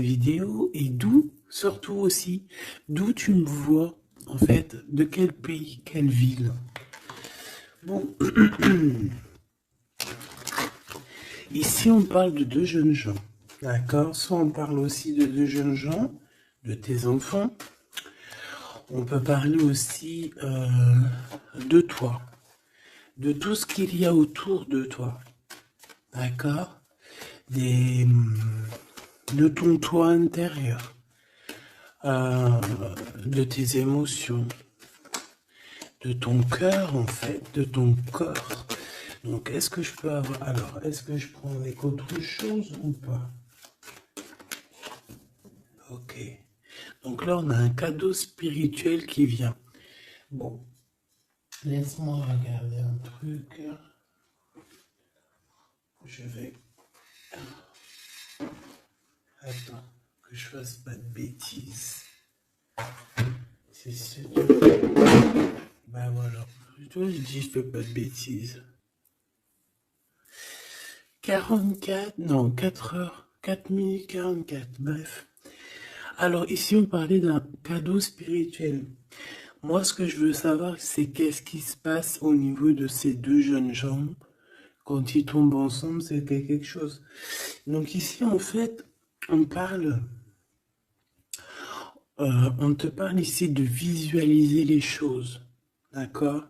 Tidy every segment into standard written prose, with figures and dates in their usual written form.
vidéo et d'où, surtout aussi, d'où tu me vois, en fait, de quel pays, quelle ville. Bon, ici on parle de deux jeunes gens, d'accord? Soit on parle aussi de deux jeunes gens, de tes enfants. On peut parler aussi de toi, de tout ce qu'il y a autour de toi, d'accord? De ton toi intérieur, de tes émotions, de ton cœur en fait, de ton corps. Donc est-ce que je peux avoir... Alors, est-ce que je prends avec autre chose ou pas? Ok. Donc là, on a un cadeau spirituel qui vient. Bon, laisse-moi regarder un truc. Je vais... Attends, que je fasse pas de bêtises. C'est sûr. Ben voilà. Toi, je dis, je fais pas de bêtises. 44, non, 4 heures, 4 minutes 44, bref. Alors ici, on parlait d'un cadeau spirituel. Moi, ce que je veux savoir, c'est qu'est-ce qui se passe au niveau de ces deux jeunes gens. Quand ils tombent ensemble, c'est quelque chose. Donc ici, en fait, on parle... on te parle ici de visualiser les choses. D'accord?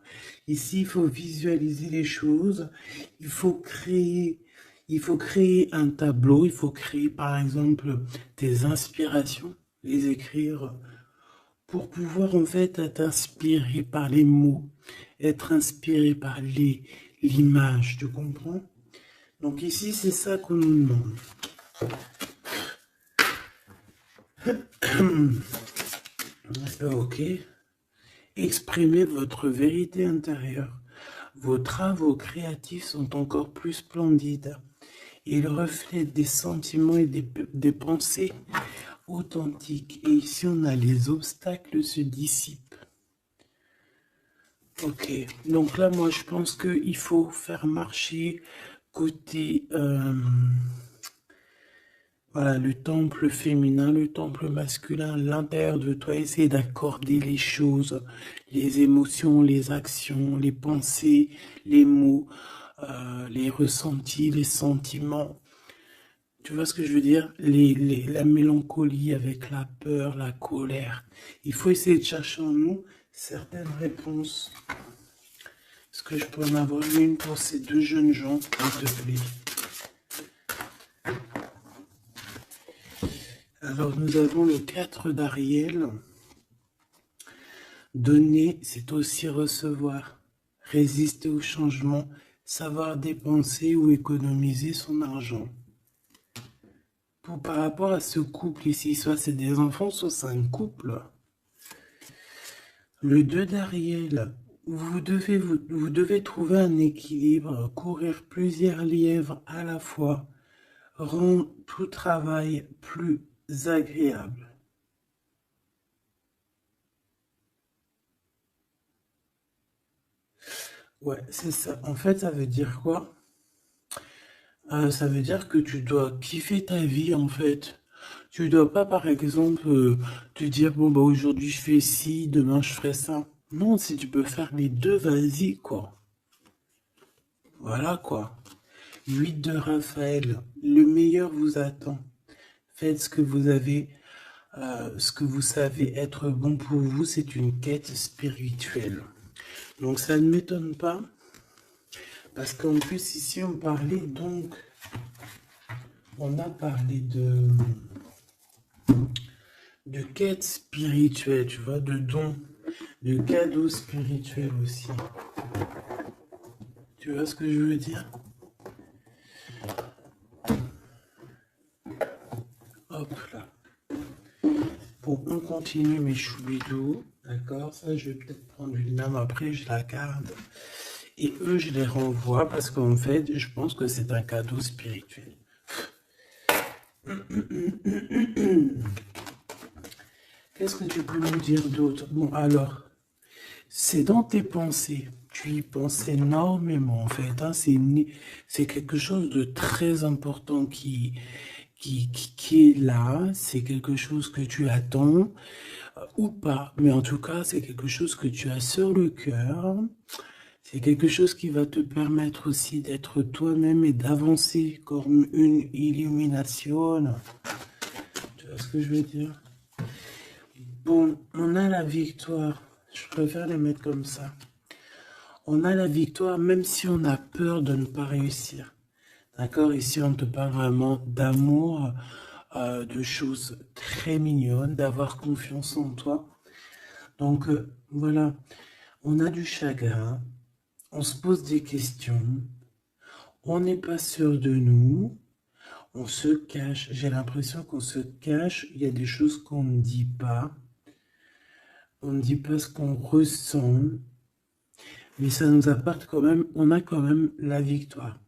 Ici, il faut visualiser les choses. Il faut créer un tableau. Il faut créer, par exemple, tes inspirations, les écrire pour pouvoir, en fait, être inspiré par les mots, être inspiré par l'image. Tu comprends? Donc ici, c'est ça qu'on nous demande. Ok. Exprimez votre vérité intérieure. Vos travaux créatifs sont encore plus splendides. Ils reflètent des sentiments et des pensées authentiques. Et ici, on a les obstacles se dissipent. Ok, donc là, moi, je pense qu'il faut faire marcher côté... voilà, le temple féminin, le temple masculin, l'intérieur de toi, essayer d'accorder les choses, les émotions, les actions, les pensées, les mots, les ressentis, les sentiments. Tu vois ce que je veux dire? La mélancolie avec la peur, la colère. Il faut essayer de chercher en nous certaines réponses. Est-ce que je peux en avoir une pour ces deux jeunes gens, s'il te plaît? Alors, nous avons le 4 d'Ariel. Donner, c'est aussi recevoir. Résister au changement, savoir dépenser ou économiser son argent. Par rapport à ce couple ici, soit c'est des enfants, soit c'est un couple. Le 2 d'Ariel, vous devez trouver un équilibre, courir plusieurs lièvres à la fois, rend tout travail plus agréable. Ouais, c'est ça. En fait, ça veut dire quoi? Ça veut dire que tu dois kiffer ta vie, en fait. Tu dois pas, par exemple, te dire, bon, bah, aujourd'hui, je fais ci, demain, je ferai ça. Non, si tu peux faire les deux, vas-y, quoi. Voilà, quoi. 8 de Raphaël. Le meilleur vous attend. Faites ce que vous savez être bon pour vous. C'est une quête spirituelle. Donc, ça ne m'étonne pas. Parce qu'en plus, ici, on parlait donc... On a parlé de quête spirituelle, tu vois, de dons, de cadeaux spirituels aussi. Tu vois ce que je veux dire? Hop là. Bon, on continue mes choubidous, d'accord? Ça, je vais peut-être prendre une lame après, je la garde. Et eux, je les renvoie parce qu'en fait, je pense que c'est un cadeau spirituel. Qu'est-ce que tu peux nous dire d'autre? Bon, alors, c'est dans tes pensées. Tu y penses énormément, en fait. Hein. C'est quelque chose de très important qui qui est là, c'est quelque chose que tu attends ou pas, mais en tout cas, c'est quelque chose que tu as sur le cœur. C'est quelque chose qui va te permettre aussi d'être toi-même et d'avancer comme une illumination. Tu vois ce que je veux dire? Bon, on a la victoire. Je préfère les mettre comme ça. On a la victoire même si on a peur de ne pas réussir. D'accord? Ici, on te parle vraiment d'amour, de choses très mignonnes, d'avoir confiance en toi. Donc, voilà, on a du chagrin, on se pose des questions, on n'est pas sûr de nous, on se cache. J'ai l'impression qu'on se cache, il y a des choses qu'on ne dit pas. On ne dit pas ce qu'on ressent, mais ça nous apporte quand même, on a quand même la victoire.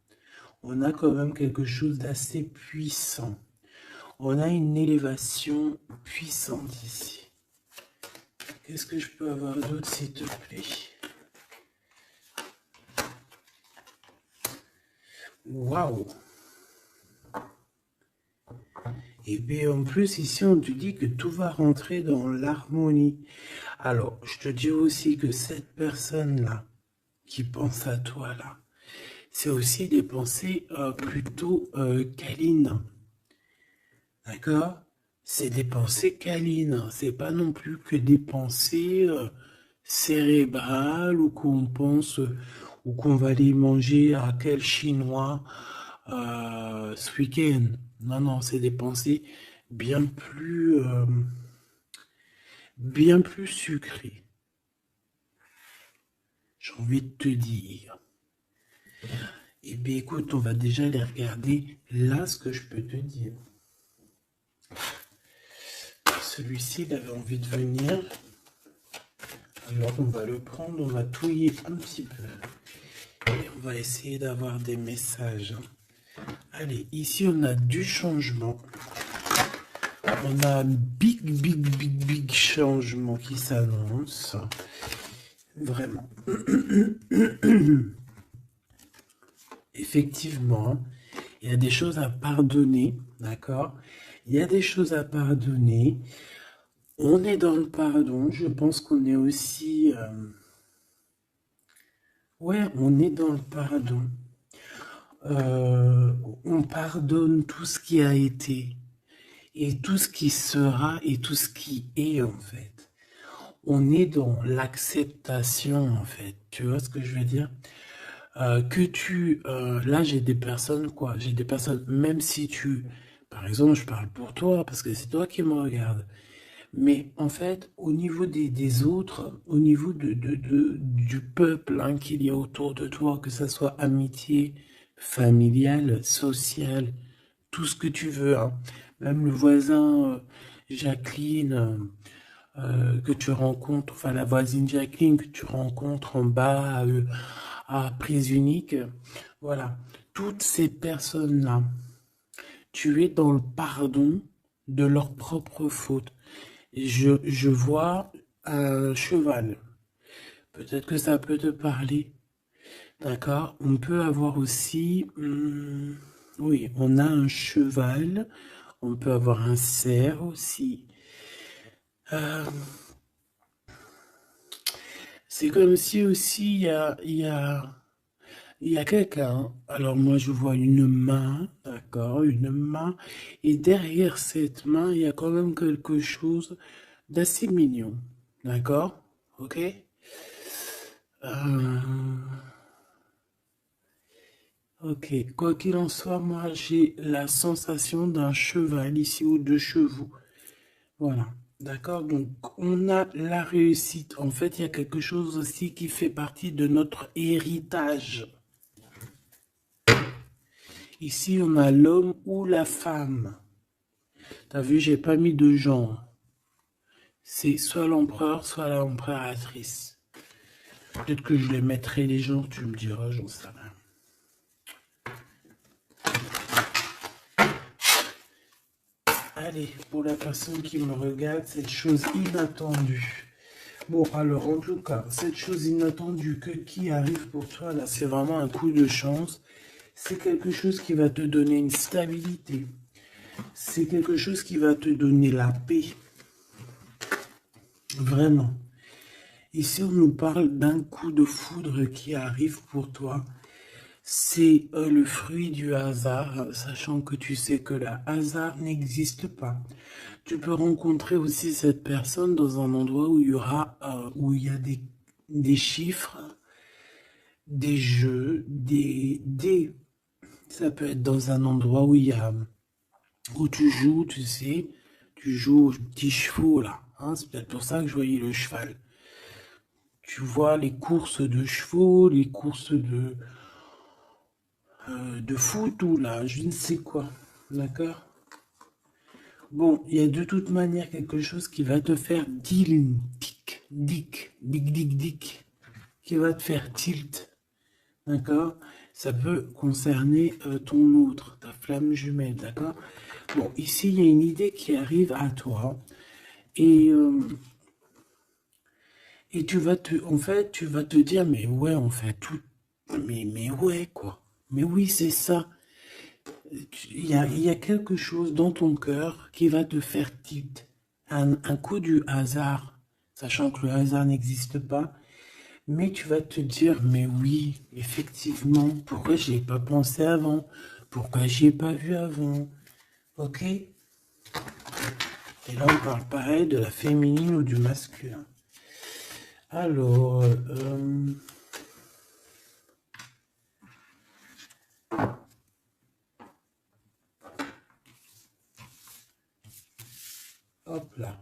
On a quand même quelque chose d'assez puissant. On a une élévation puissante ici. Qu'est-ce que je peux avoir d'autre, s'il te plaît? Waouh! Et bien en plus, ici, on te dit que tout va rentrer dans l'harmonie. Alors, je te dis aussi que cette personne-là, qui pense à toi, là, c'est aussi des pensées plutôt câlines. D'accord? C'est des pensées câlines. C'est pas non plus que des pensées cérébrales ou qu'on pense ou qu'on va aller manger à quel chinois ce week-end. Non, non, c'est des pensées bien plus sucrées. J'ai envie de te dire. Eh bien, écoute, on va déjà les regarder. Là, ce que je peux te dire. Celui-ci, il avait envie de venir. Alors, on va le prendre, on va touiller un petit peu. Et on va essayer d'avoir des messages. Allez, ici, on a du changement. On a un big changement qui s'annonce. Vraiment. Effectivement, il y a des choses à pardonner, d'accord? Il y a des choses à pardonner. On est dans le pardon. Je pense qu'on est aussi... Ouais, on est dans le pardon. On pardonne tout ce qui a été et tout ce qui sera et tout ce qui est en fait. On est dans l'acceptation en fait. Tu vois ce que je veux dire? Là j'ai des personnes quoi, j'ai des personnes, même si par exemple je parle pour toi parce que c'est toi qui me regardes, mais en fait au niveau des autres, au niveau du peuple hein, qu'il y a autour de toi, que ça soit amitié, familiale, sociale, tout ce que tu veux, hein. Même le voisin Jacqueline que tu rencontres, enfin la voisine Jacqueline que tu rencontres en bas à prise unique, voilà, toutes ces personnes-là, tu es dans le pardon de leurs propres fautes. Je vois un cheval, peut-être que ça peut te parler, d'accord? On peut avoir aussi, oui, on a un cheval, on peut avoir un cerf aussi. C'est comme si aussi il y a quelqu'un. Alors moi je vois une main, d'accord, une main. Et derrière cette main, il y a quand même quelque chose d'assez mignon. D'accord? Ok? Euh, ok. Quoi qu'il en soit, moi j'ai la sensation d'un cheval ici ou de chevaux. Voilà. D'accord, donc on a la réussite. En fait, il y a quelque chose aussi qui fait partie de notre héritage. Ici, on a l'homme ou la femme. T'as vu, j'ai pas mis de genre. C'est soit l'empereur, soit l'empereur-actrice. Peut-être que je les mettrai les genres, tu me diras, j'en sais rien. Allez, pour la personne qui me regarde, cette chose inattendue. Bon, alors, en tout cas, cette chose inattendue qui arrive pour toi, là, c'est vraiment un coup de chance. C'est quelque chose qui va te donner une stabilité. C'est quelque chose qui va te donner la paix. Vraiment. Ici, on nous parle d'un coup de foudre qui arrive pour toi. C'est le fruit du hasard, sachant que tu sais que le hasard n'existe pas. Tu peux rencontrer aussi cette personne dans un endroit où il y aura, où il y a des chiffres, des jeux, ça peut être dans un endroit où il y a, où tu joues, tu sais, tu joues aux petits chevaux là. Hein, c'est peut-être pour ça que je voyais le cheval. Tu vois les courses de chevaux, les courses de foot ou là, je ne sais quoi. D'accord? Bon, il y a de toute manière quelque chose qui va te faire dick, qui va te faire tilt. D'accord? Ça peut concerner ton autre, ta flamme jumelle. D'accord? Bon, ici, il y a une idée qui arrive à toi. Et en fait, tu vas te dire, mais ouais, on fait tout. Mais ouais, quoi. Mais oui, c'est ça. Il y a quelque chose dans ton cœur qui va te faire tilt. Un coup du hasard, sachant que le hasard n'existe pas, mais tu vas te dire, mais oui, effectivement, pourquoi j'y ai pas pensé avant? Pourquoi j'y ai pas vu avant? Ok? Et là, on parle pareil de la féminine ou du masculin. Alors, hop là.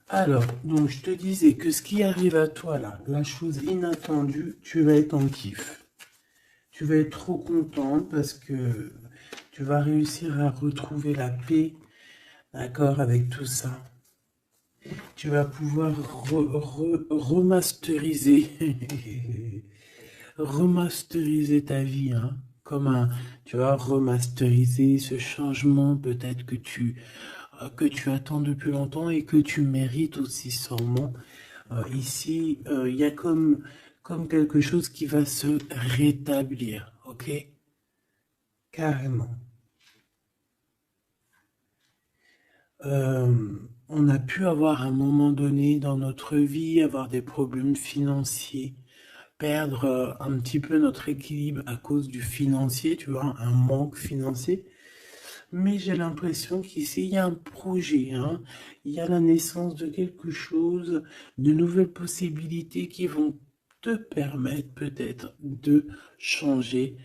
Alors, donc je te disais que ce qui arrive à toi là, la chose inattendue, tu vas être en kiff. Tu vas être trop content parce que tu vas réussir à retrouver la paix, d'accord, avec tout ça. Tu vas pouvoir remasteriser, remasteriser ta vie, hein, tu vas remasteriser ce changement peut-être que tu attends depuis longtemps et que tu mérites aussi sûrement. Ici, il y a comme quelque chose qui va se rétablir, ok? Carrément. On a pu avoir à un moment donné dans notre vie, avoir des problèmes financiers, perdre un petit peu notre équilibre à cause du financier, tu vois, un manque financier. Mais j'ai l'impression qu'ici, il y a un projet, hein. Il y a la naissance de quelque chose, de nouvelles possibilités qui vont te permettre peut-être de changer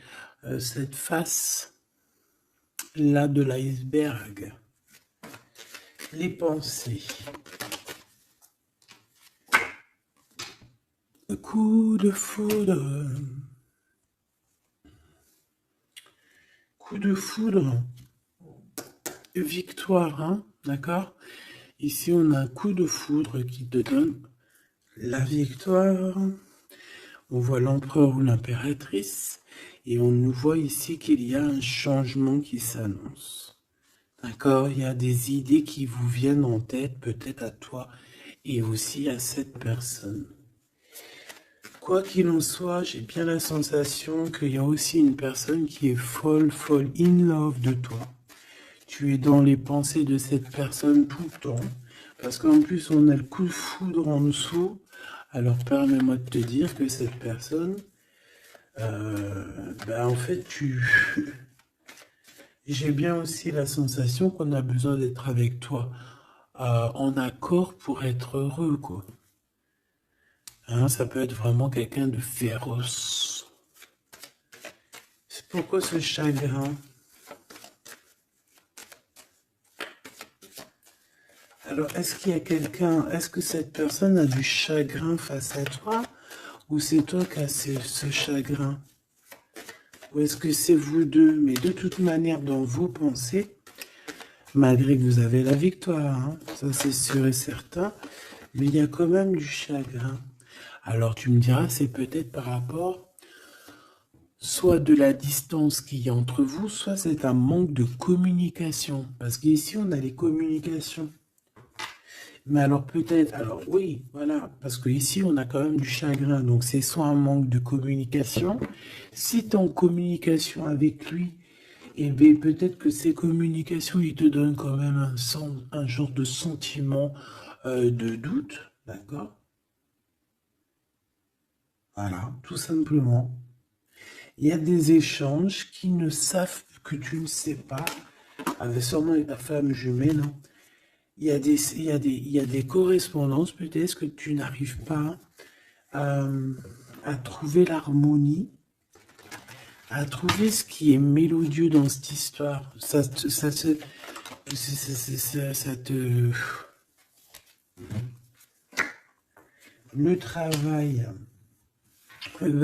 cette face-là de l'iceberg. Les pensées. Coup de foudre. Coup de foudre. Victoire, hein, d'accord? Ici, on a un coup de foudre qui te donne la victoire. On voit l'empereur ou l'impératrice. Et on nous voit ici qu'il y a un changement qui s'annonce. D'accord? Il y a des idées qui vous viennent en tête, peut-être à toi et aussi à cette personne. Quoi qu'il en soit, j'ai bien la sensation qu'il y a aussi une personne qui est folle in love de toi. Tu es dans les pensées de cette personne tout le temps. Parce qu'en plus, on a le coup de foudre en dessous. Alors, permets-moi de te dire que cette personne, en fait, j'ai bien aussi la sensation qu'on a besoin d'être avec toi en accord pour être heureux, quoi. Hein, ça peut être vraiment quelqu'un de féroce. C'est pourquoi ce chagrin? Alors, est-ce qu'il y a quelqu'un, est-ce que cette personne a du chagrin face à toi? Ou c'est toi qui as ce chagrin? Ou est-ce que c'est vous deux? Mais de toute manière, dans vos pensées, malgré que vous avez la victoire, hein, ça c'est sûr et certain, mais il y a quand même du chagrin. Alors tu me diras, c'est peut-être par rapport soit de la distance qu'il y a entre vous, soit c'est un manque de communication. Parce qu'ici, on a les communications. Mais alors peut-être, alors oui, voilà, parce que ici on a quand même du chagrin, donc c'est soit un manque de communication. Si tu es en communication avec lui, et bien peut-être que ces communications, il te donnent quand même un genre de sentiment de doute, d'accord? Voilà, tout simplement. Il y a des échanges qui ne savent que tu ne sais pas, avec sûrement avec ta femme jumelle, hein. Il y a des correspondances peut-être que tu n'arrives pas à, à trouver l'harmonie, à trouver ce qui est mélodieux dans cette histoire. Ça te... Le travail,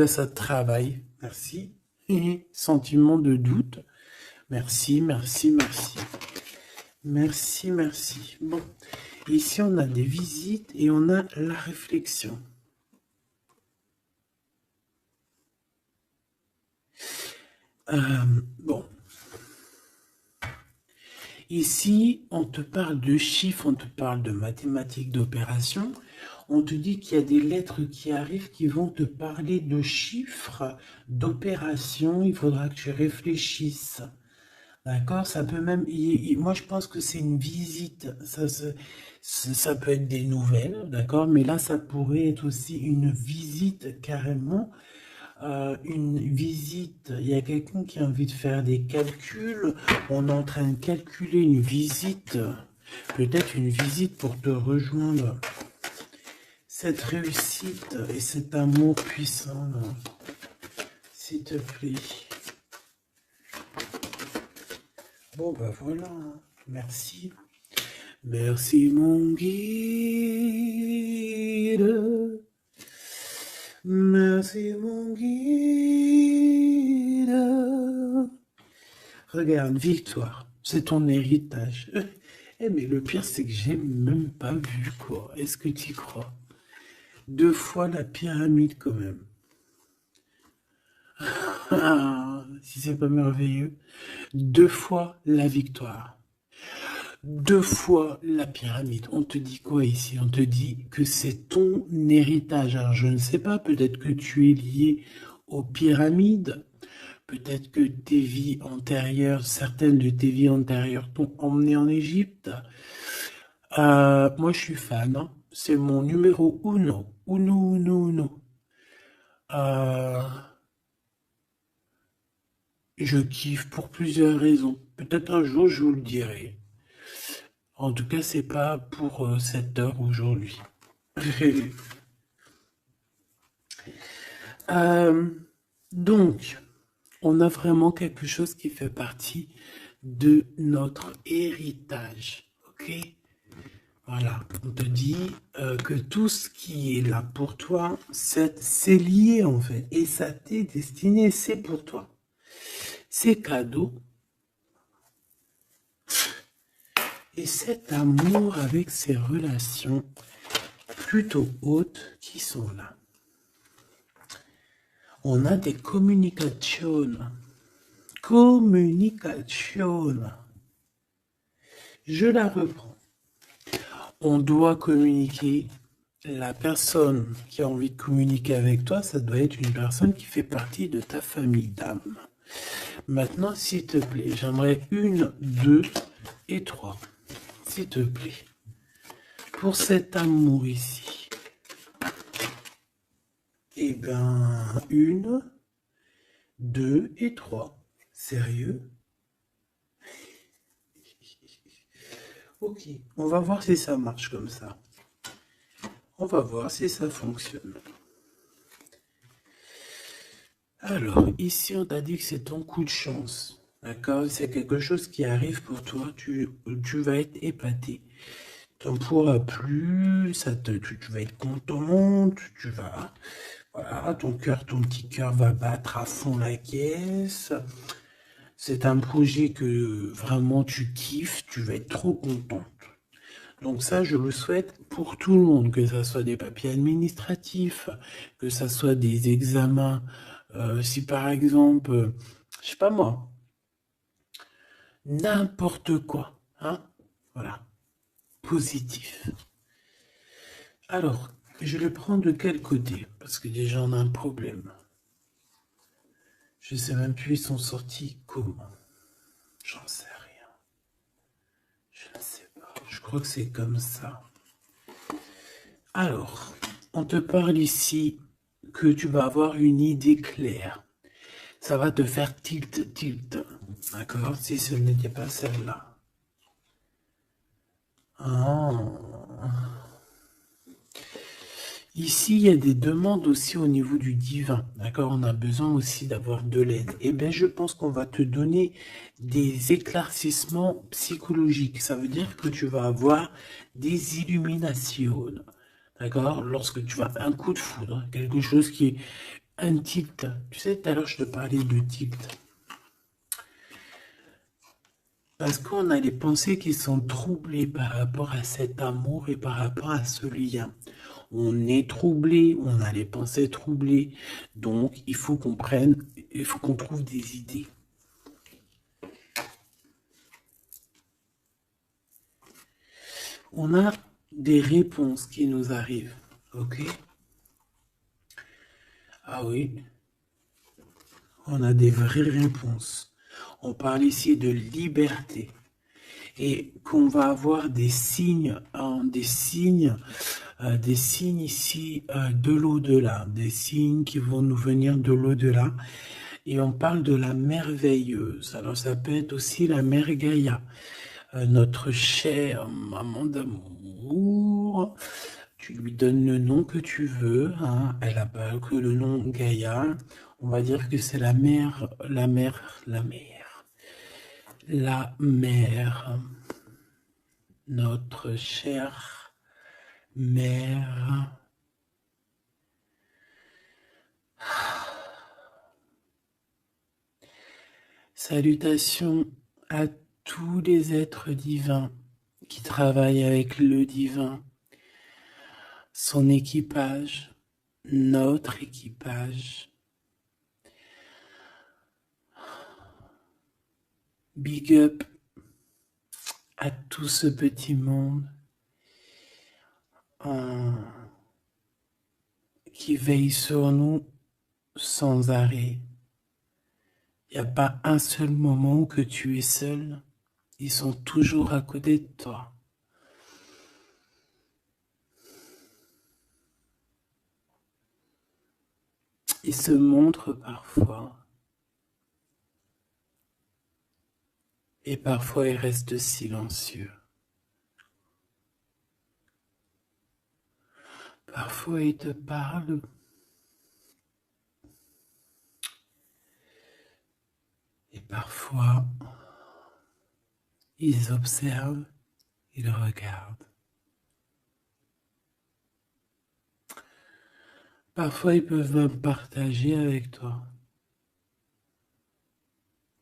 ça te travaille. Merci. Sentiment de doute. Merci, merci, merci. Merci, merci. Bon, ici on a des visites et on a la réflexion. Bon. Ici, on te parle de chiffres, on te parle de mathématiques, d'opérations. On te dit qu'il y a des lettres qui arrivent qui vont te parler de chiffres, d'opérations. Il faudra que tu réfléchisses. D'accord? Ça peut même... moi, je pense que c'est une visite. Ça peut être des nouvelles, d'accord? Mais là, ça pourrait être aussi une visite carrément. Une visite, il y a quelqu'un qui a envie de faire des calculs, on est en train de calculer une visite, peut-être une visite pour te rejoindre. Cette réussite et cet amour puissant, s'il te plaît. Bon, ben voilà, merci. Merci mon guide. Merci mon guide. Regarde, victoire, c'est ton héritage. Eh mais le pire c'est que j'ai même pas vu quoi. Est-ce que tu y crois? 2 fois la pyramide quand même. Ah, si c'est pas merveilleux. 2 fois la victoire. 2 fois la pyramide. On te dit quoi ici? On te dit que c'est ton héritage. Alors je ne sais pas, peut-être que tu es lié aux pyramides. Peut-être que tes vies antérieures, certaines de tes vies antérieures t'ont emmené en Égypte. Moi, je suis fan, hein. C'est mon numéro uno. Uno, uno, uno. Euh, je kiffe pour plusieurs raisons. Peut-être un jour, je vous le dirai. En tout cas, c'est pas pour cette heure aujourd'hui. Euh, donc, on a vraiment quelque chose qui fait partie de notre héritage. Ok? Voilà, on te dit que tout ce qui est là pour toi, c'est lié en fait. Et ça t'est destiné, c'est pour toi. C'est cadeau. Et cet amour avec ces relations plutôt hautes qui sont là. On a des communications. Communication. Je la reprends. On doit communiquer. La personne qui a envie de communiquer avec toi, ça doit être une personne qui fait partie de ta famille d'âme. Maintenant, s'il te plaît, j'aimerais 1, 2 et 3. S'il te plaît. Pour cet amour ici. Eh ben, 1, 2 et 3. Sérieux? Ok, on va voir si ça marche comme ça. On va voir si ça fonctionne. Alors, ici, on t'a dit que c'est ton coup de chance. D'accord? C'est quelque chose qui arrive pour toi. Tu vas être épaté. Tu n'en pourras plus. Tu vas être content. Tu vas... Voilà, ton petit cœur va battre à fond la caisse. C'est un projet que vraiment tu kiffes. Tu vas être trop contente. Donc ça, je le souhaite pour tout le monde, que ça soit des papiers administratifs, que ça soit des examens. Si par exemple, je sais pas moi, n'importe quoi, hein, voilà, positif. Alors, je le prends de quel côté? Parce que déjà, on a un problème. Je sais même plus, ils sont sortis comment. J'en sais rien. Je ne sais pas. Je crois que c'est comme ça. Alors, on te parle ici que tu vas avoir une idée claire. Ça va te faire tilt, tilt. D'accord? Si ce n'était pas celle-là. Ah. Ici, il y a des demandes aussi au niveau du divin. D'accord? On a besoin aussi d'avoir de l'aide. Eh bien, je pense qu'on va te donner des éclaircissements psychologiques. Ça veut dire que tu vas avoir des illuminations. D'accord? Lorsque tu vas un coup de foudre, quelque chose qui est un tilt. Tu sais, tout à l'heure, je te parlais de tilt. Parce qu'on a les pensées qui sont troublées par rapport à cet amour et par rapport à ce lien. On est troublé, on a les pensées troublées. Donc, il faut qu'on prenne, il faut qu'on trouve des idées. On a des réponses qui nous arrivent. Ok? Ah oui, on a des vraies réponses. On parle ici de liberté. Et qu'on va avoir des signes, hein, des signes ici de l'au-delà, des signes qui vont nous venir de l'au-delà. Et on parle de la merveilleuse. Alors ça peut être aussi la mère Gaïa, notre chère maman d'amour. Tu lui donnes le nom que tu veux, hein. Elle n'a pas que le nom Gaïa. On va dire que c'est la mère, la mère, notre chère mère. Salutations à tous les êtres divins qui travaillent avec le divin, son équipage, notre équipage. Big up à tout ce petit monde qui veille sur nous sans arrêt. Il n'y a pas un seul moment que tu es seul. Ils sont toujours à côté de toi. Ils se montrent parfois. Et parfois ils restent silencieux. Parfois ils te parlent. Et parfois ils observent, ils regardent. Parfois ils peuvent même partager avec toi.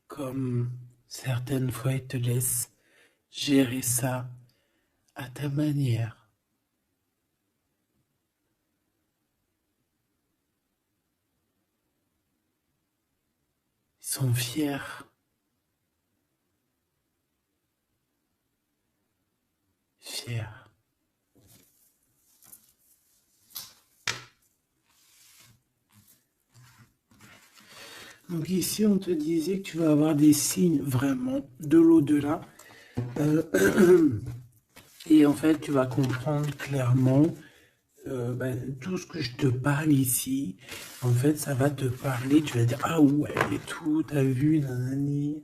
Comme certaines fois ils te laissent gérer ça à ta manière. Ils sont fiers. Fiers. Donc ici, on te disait que tu vas avoir des signes vraiment de l'au-delà. Et en fait, tu vas comprendre clairement tout ce que je te parle ici. En fait, ça va te parler. Tu vas dire, ah ouais, et tout, t'as vu, nanani.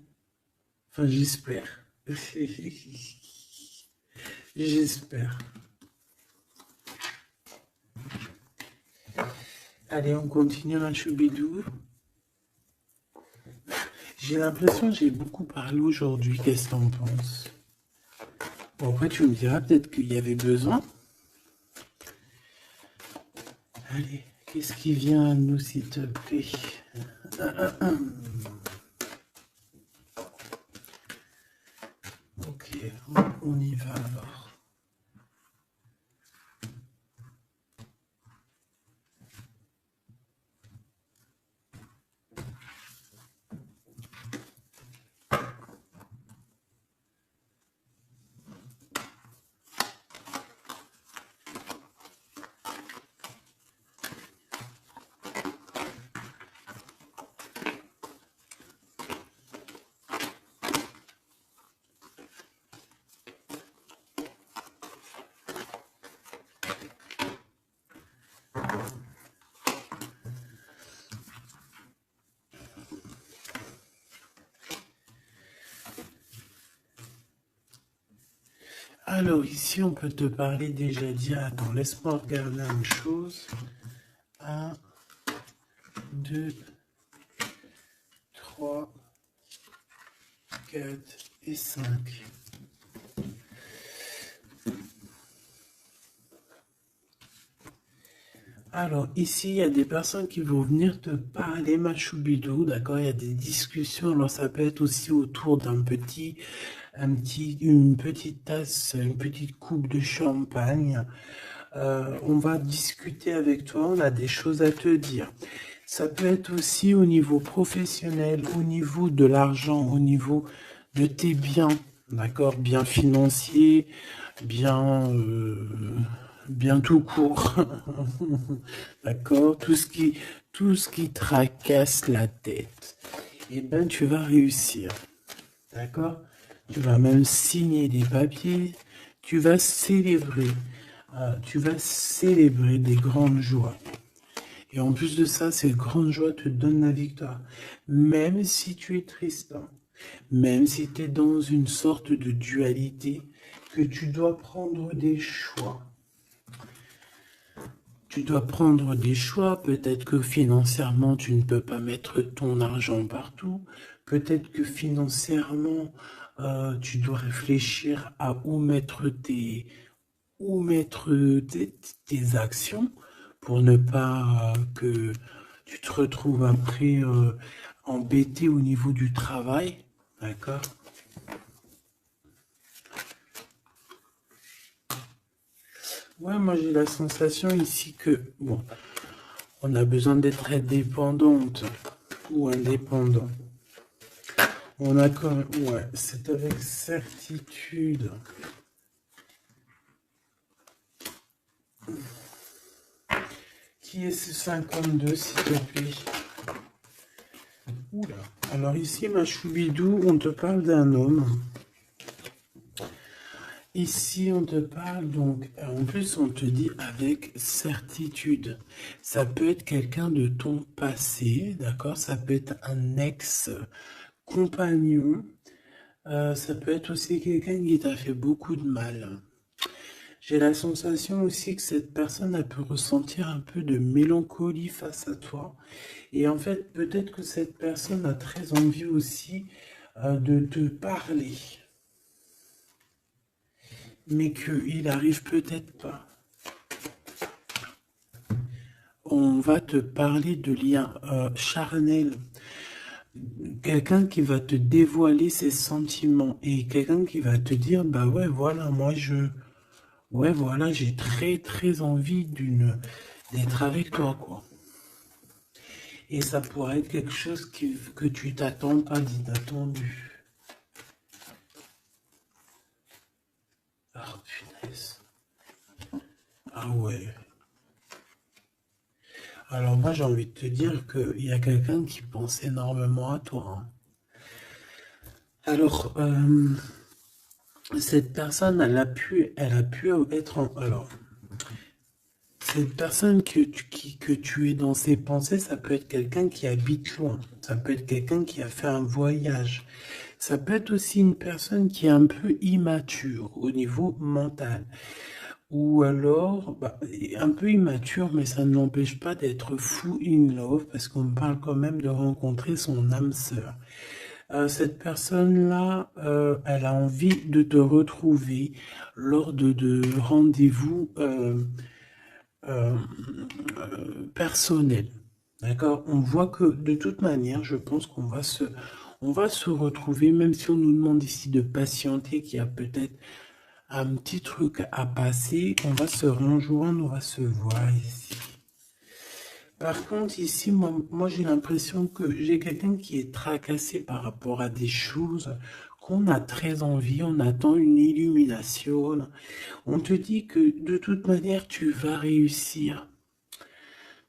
Enfin, j'espère. J'espère. Allez, on continue, ma choubidou. J'ai l'impression que j'ai beaucoup parlé aujourd'hui. Qu'est-ce que t'en penses? Bon, après, tu me diras peut-être qu'il y avait besoin. Allez, qu'est-ce qui vient à nous, s'il te plaît? Ok, on y va alors. Alors ici, on peut te parler déjà dit, attends, laisse-moi regarder une chose. 1, 2, 3, 4 et 5. Alors, ici, il y a des personnes qui vont venir te parler, ma choubidou, d'accord? Il y a des discussions, alors ça peut être aussi autour une petite tasse, une petite coupe de champagne. On va discuter avec toi, on a des choses à te dire. Ça peut être aussi au niveau professionnel, au niveau de l'argent, au niveau de tes biens, d'accord? Biens financiers, bien tout court, d'accord? Tout ce qui tracasse la tête, eh ben, tu vas réussir, d'accord? Tu vas même signer des papiers, tu vas célébrer, des grandes joies. Et en plus de ça, ces grandes joies te donnent la victoire. Même si tu es triste, hein, même si tu es dans une sorte de dualité, que tu dois prendre des choix. Tu dois prendre des choix, peut-être que financièrement, tu ne peux pas mettre ton argent partout. Peut-être que financièrement, tu dois réfléchir à tes actions pour ne pas que tu te retrouves après embêté au niveau du travail. D'accord? Ouais, moi j'ai la sensation ici que, bon, on a besoin d'être indépendante ou indépendant. On a quand même, ouais, c'est avec certitude. Qui est ce 52, s'il te plaît? Oula. Alors ici, ma choubidou, on te parle d'un homme. Ici, on te parle donc, en plus, on te dit avec certitude. Ça peut être quelqu'un de ton passé, d'accord? Ça peut être un ex-compagnon. Ça peut être aussi quelqu'un qui t'a fait beaucoup de mal. J'ai la sensation aussi que cette personne a pu ressentir un peu de mélancolie face à toi. Et en fait, peut-être que cette personne a très envie aussi de te parler. Mais qu'il arrive peut-être pas. On va te parler de liens charnels. Quelqu'un qui va te dévoiler ses sentiments et quelqu'un qui va te dire, bah ouais, voilà, ouais, voilà, j'ai très, très envie d'être avec toi, quoi. Et ça pourrait être quelque chose que tu t'attends pas d'inattendu. Ah, punaise. Ah ouais. Alors moi, j'ai envie de te dire qu'il y a quelqu'un qui pense énormément à toi, hein. Alors, cette personne, elle a pu être alors, cette personne que tu es dans ses pensées, ça peut être quelqu'un qui habite loin. Ça peut être quelqu'un qui a fait un voyage. Ça peut être aussi une personne qui est un peu immature au niveau mental. Ou alors, un peu immature, mais ça ne l'empêche pas d'être fou in love, parce qu'on parle quand même de rencontrer son âme sœur. Cette personne-là, elle a envie de te retrouver lors de rendez-vous personnels. D'accord? On voit que de toute manière, je pense on va se retrouver, même si on nous demande ici de patienter, qu'il y a peut-être un petit truc à passer, on va se rejoindre, on va se voir ici. Par contre, ici, moi j'ai l'impression que j'ai quelqu'un qui est tracassé par rapport à des choses qu'on a très envie, on attend une illumination. On te dit que de toute manière, tu vas réussir.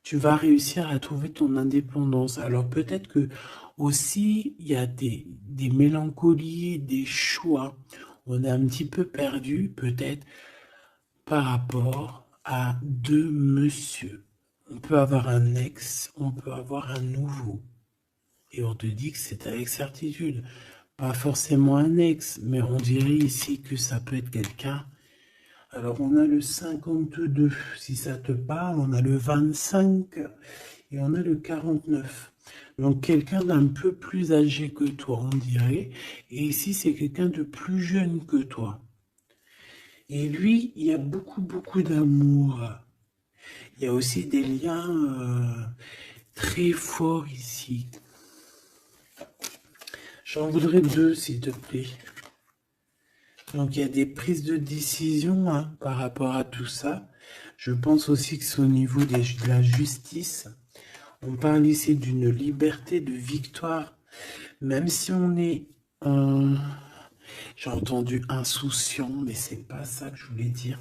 Tu vas réussir à trouver ton indépendance. Alors peut-être que aussi, il y a des mélancolies, des choix. On est un petit peu perdu, peut-être, par rapport à deux monsieur. On peut avoir un ex, on peut avoir un nouveau. Et on te dit que c'est avec certitude. Pas forcément un ex, mais on dirait ici que ça peut être quelqu'un Alors, on a le 52, si ça te parle, on a le 25 et on a le 49. Donc, quelqu'un d'un peu plus âgé que toi, on dirait. Et ici, c'est quelqu'un de plus jeune que toi. Et lui, il y a beaucoup, beaucoup d'amour. Il y a aussi des liens très forts ici. J'en voudrais deux, s'il te plaît. Donc, il y a des prises de décision par rapport à tout ça. Je pense aussi que c'est au niveau de la justice. On parle ici d'une liberté de victoire. Même si on est, j'ai entendu insouciant, mais c'est pas ça que je voulais dire.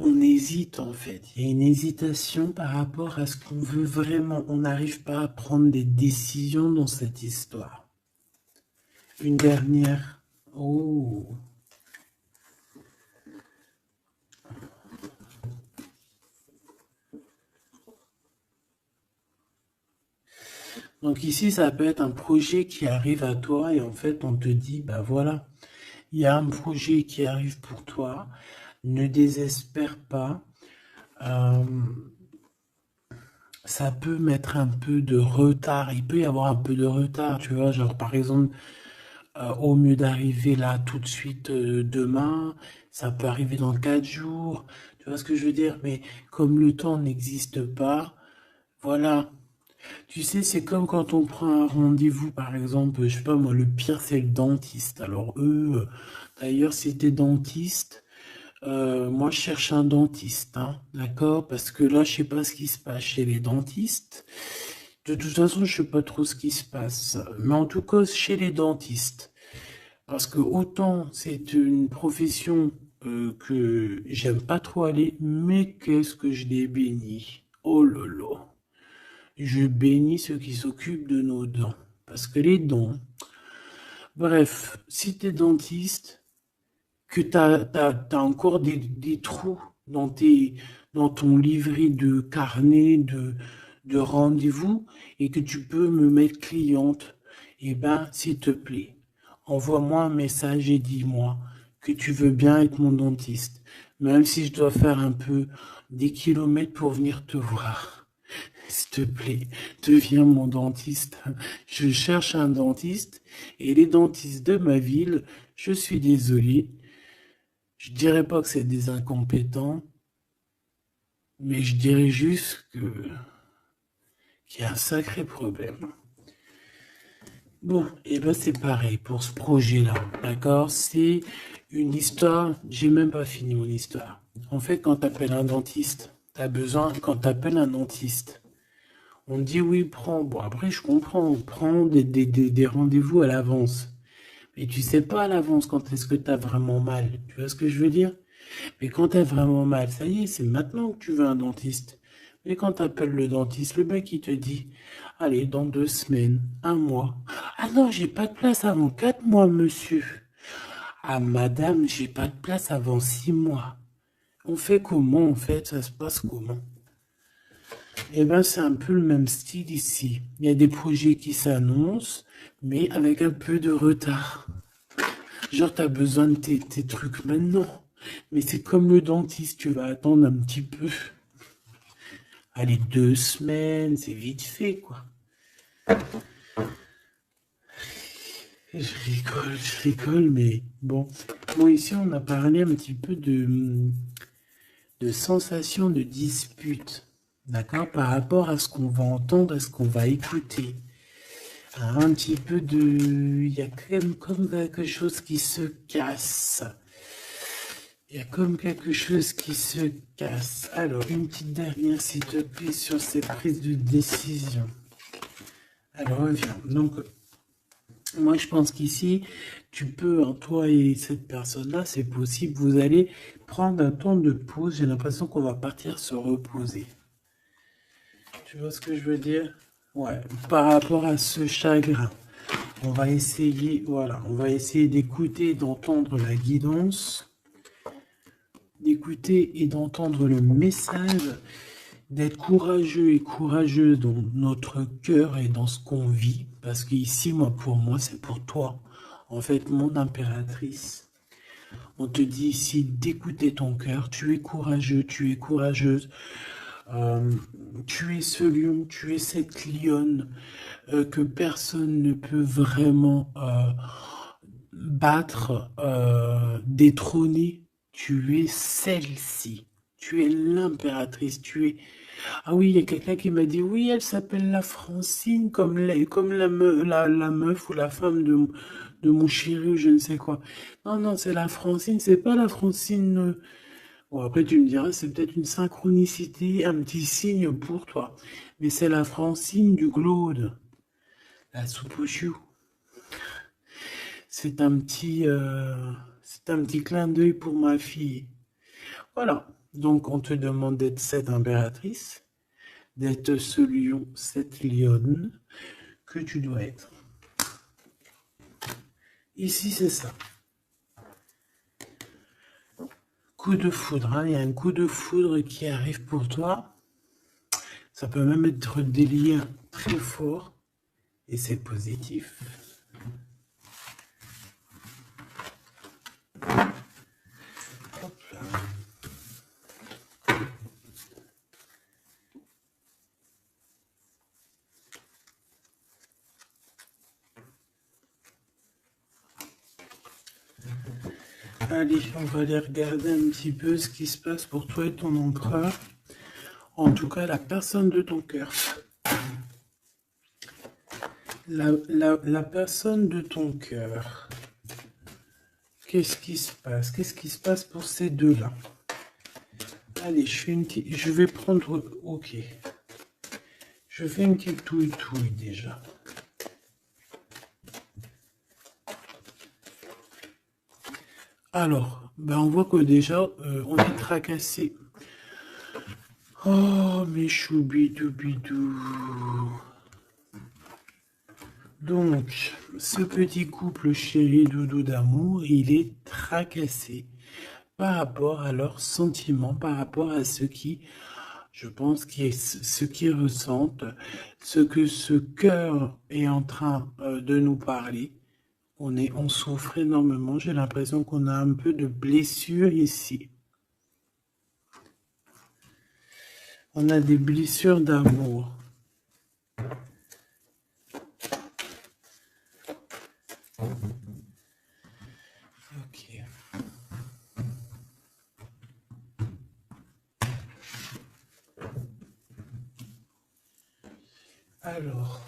On hésite en fait. Il y a une hésitation par rapport à ce qu'on veut vraiment. On n'arrive pas à prendre des décisions dans cette histoire. Une dernière. Oh. Donc ici, ça peut être un projet qui arrive à toi et en fait, on te dit, bah voilà, il y a un projet qui arrive pour toi. Ne désespère pas. Ça peut mettre un peu de retard. Il peut y avoir un peu de retard, tu vois. Genre, par exemple, au mieux d'arriver là tout de suite demain, ça peut arriver dans 4 jours. Tu vois ce que je veux dire? Mais comme le temps n'existe pas, voilà. Tu sais, c'est comme quand on prend un rendez-vous, par exemple, je sais pas moi, le pire c'est le dentiste. Alors eux, d'ailleurs, si t'es dentiste, moi je cherche un dentiste, hein, d'accord? Parce que là, je sais pas ce qui se passe chez les dentistes. De toute façon, je sais pas trop ce qui se passe. Mais en tout cas, chez les dentistes. Parce que autant c'est une profession que j'aime pas trop aller, mais qu'est-ce que je les bénis. Oh là là. Je bénis ceux qui s'occupent de nos dents. Parce que les dents... Bref, si t'es dentiste, que t'as encore des trous dans ton livret de carnet de rendez-vous et que tu peux me mettre cliente, eh ben, s'il te plaît, envoie-moi un message et dis-moi que tu veux bien être mon dentiste, même si je dois faire un peu des kilomètres pour venir te voir. S'il te plaît, deviens mon dentiste. Je cherche un dentiste et les dentistes de ma ville, je suis désolé, je dirais pas que c'est des incompétents, mais je dirais juste qu'il y a un sacré problème. Bon, et ben c'est pareil pour ce projet-là, d'accord? C'est une histoire, j'ai même pas fini mon histoire. En fait, quand t'appelles un dentiste, quand t'appelles un dentiste, on dit oui, prends, bon après je comprends, prends des rendez-vous à l'avance. Mais tu sais pas à l'avance quand est-ce que t'as vraiment mal, tu vois ce que je veux dire? Mais quand t'as vraiment mal, ça y est, c'est maintenant que tu veux un dentiste. Mais quand t'appelles le dentiste, le mec il te dit, allez, dans 2 semaines, un mois. Ah non, j'ai pas de place avant 4 mois, monsieur. Ah madame, j'ai pas de place avant 6 mois. On fait comment en fait? Ça se passe comment? Eh ben, c'est un peu le même style ici. Il y a des projets qui s'annoncent, mais avec un peu de retard. Genre, t'as besoin de tes trucs maintenant. Mais c'est comme le dentiste, tu vas attendre un petit peu. Allez, 2 semaines, c'est vite fait, quoi. Je rigole, mais bon. Bon, ici, on a parlé un petit peu de sensation de dispute. D'accord? Par rapport à ce qu'on va entendre, à ce qu'on va écouter. Un petit peu de... Il y a comme quelque chose qui se casse. Il y a comme quelque chose qui se casse. Alors, une petite dernière, s'il te plaît, sur cette prise de décision. Alors, reviens. Donc, moi, je pense qu'ici, tu peux, toi et cette personne-là, c'est possible, vous allez prendre un temps de pause. J'ai l'impression qu'on va partir se reposer. Tu vois ce que je veux dire? Ouais, par rapport à ce chagrin. On va essayer, voilà, on va essayer d'écouter, d'entendre la guidance, d'écouter et d'entendre le message, d'être courageux et courageuse dans notre cœur et dans ce qu'on vit, parce qu'ici, moi, pour moi, c'est pour toi, en fait, mon impératrice. On te dit ici d'écouter ton cœur. Tu es courageux, tu es courageuse. Euh, tu es ce lion, tu es cette lionne que personne ne peut vraiment battre, détrôner. Tu es celle-ci. Tu es l'impératrice. Tu es... Ah oui, il y a quelqu'un qui m'a dit, oui, elle s'appelle la Francine, comme la meuf ou la femme de mon chéri ou je ne sais quoi. Non, non, c'est la Francine, c'est pas la Francine. Bon, après, tu me diras, c'est peut-être une synchronicité, un petit signe pour toi. Mais c'est la Francine du Glaude, la soupe aux choux. C'est un petit clin d'œil pour ma fille. Voilà. Donc, on te demande d'être cette impératrice, d'être ce lion, cette lionne que tu dois être. Ici, c'est ça. Coup de foudre, hein. Il y a un coup de foudre qui arrive pour toi. Ça peut même être des liens très forts et c'est positif. Hop là. Allez, on va aller regarder un petit peu ce qui se passe pour toi et ton empereur. En tout cas, la personne de ton cœur. La personne de ton cœur. Qu'est-ce qui se passe? Qu'est-ce qui se passe pour ces deux-là? Allez, je vais prendre... Ok. Je fais une petite touille déjà. Alors, ben on voit que déjà, on est tracassé. Oh, mes choubidou-bidou. Donc, ce petit couple chéri doudou d'amour, il est tracassé par rapport à leurs sentiments, par rapport à ce qui, je pense, ce qu'ils ressentent, ce que ce cœur est en train de nous parler. On souffre énormément. J'ai l'impression qu'on a un peu de blessure ici. On a des blessures d'amour. Ok. Alors.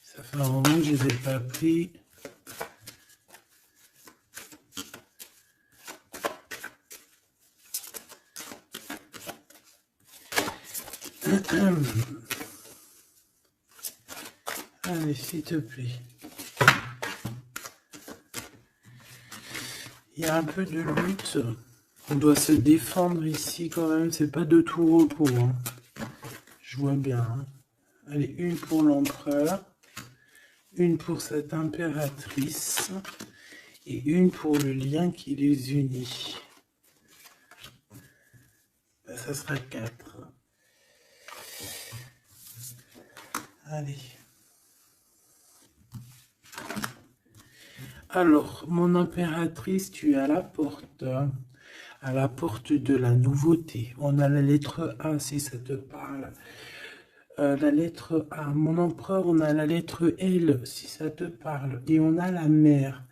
Ça fait un moment que je ne les ai pas pris. Allez, s'il te plaît. Il y a un peu de lutte. On doit se défendre ici quand même. C'est pas de tout repos. Hein. Je vois bien. Hein. Allez, une pour l'empereur. Une pour cette impératrice. Et une pour le lien qui les unit. Ben, ça sera 4. Allez. Alors, mon impératrice, tu es à la porte de la nouveauté. On a la lettre A, si ça te parle. La lettre A. Mon empereur, on a la lettre L, si ça te parle. Et on a la mer.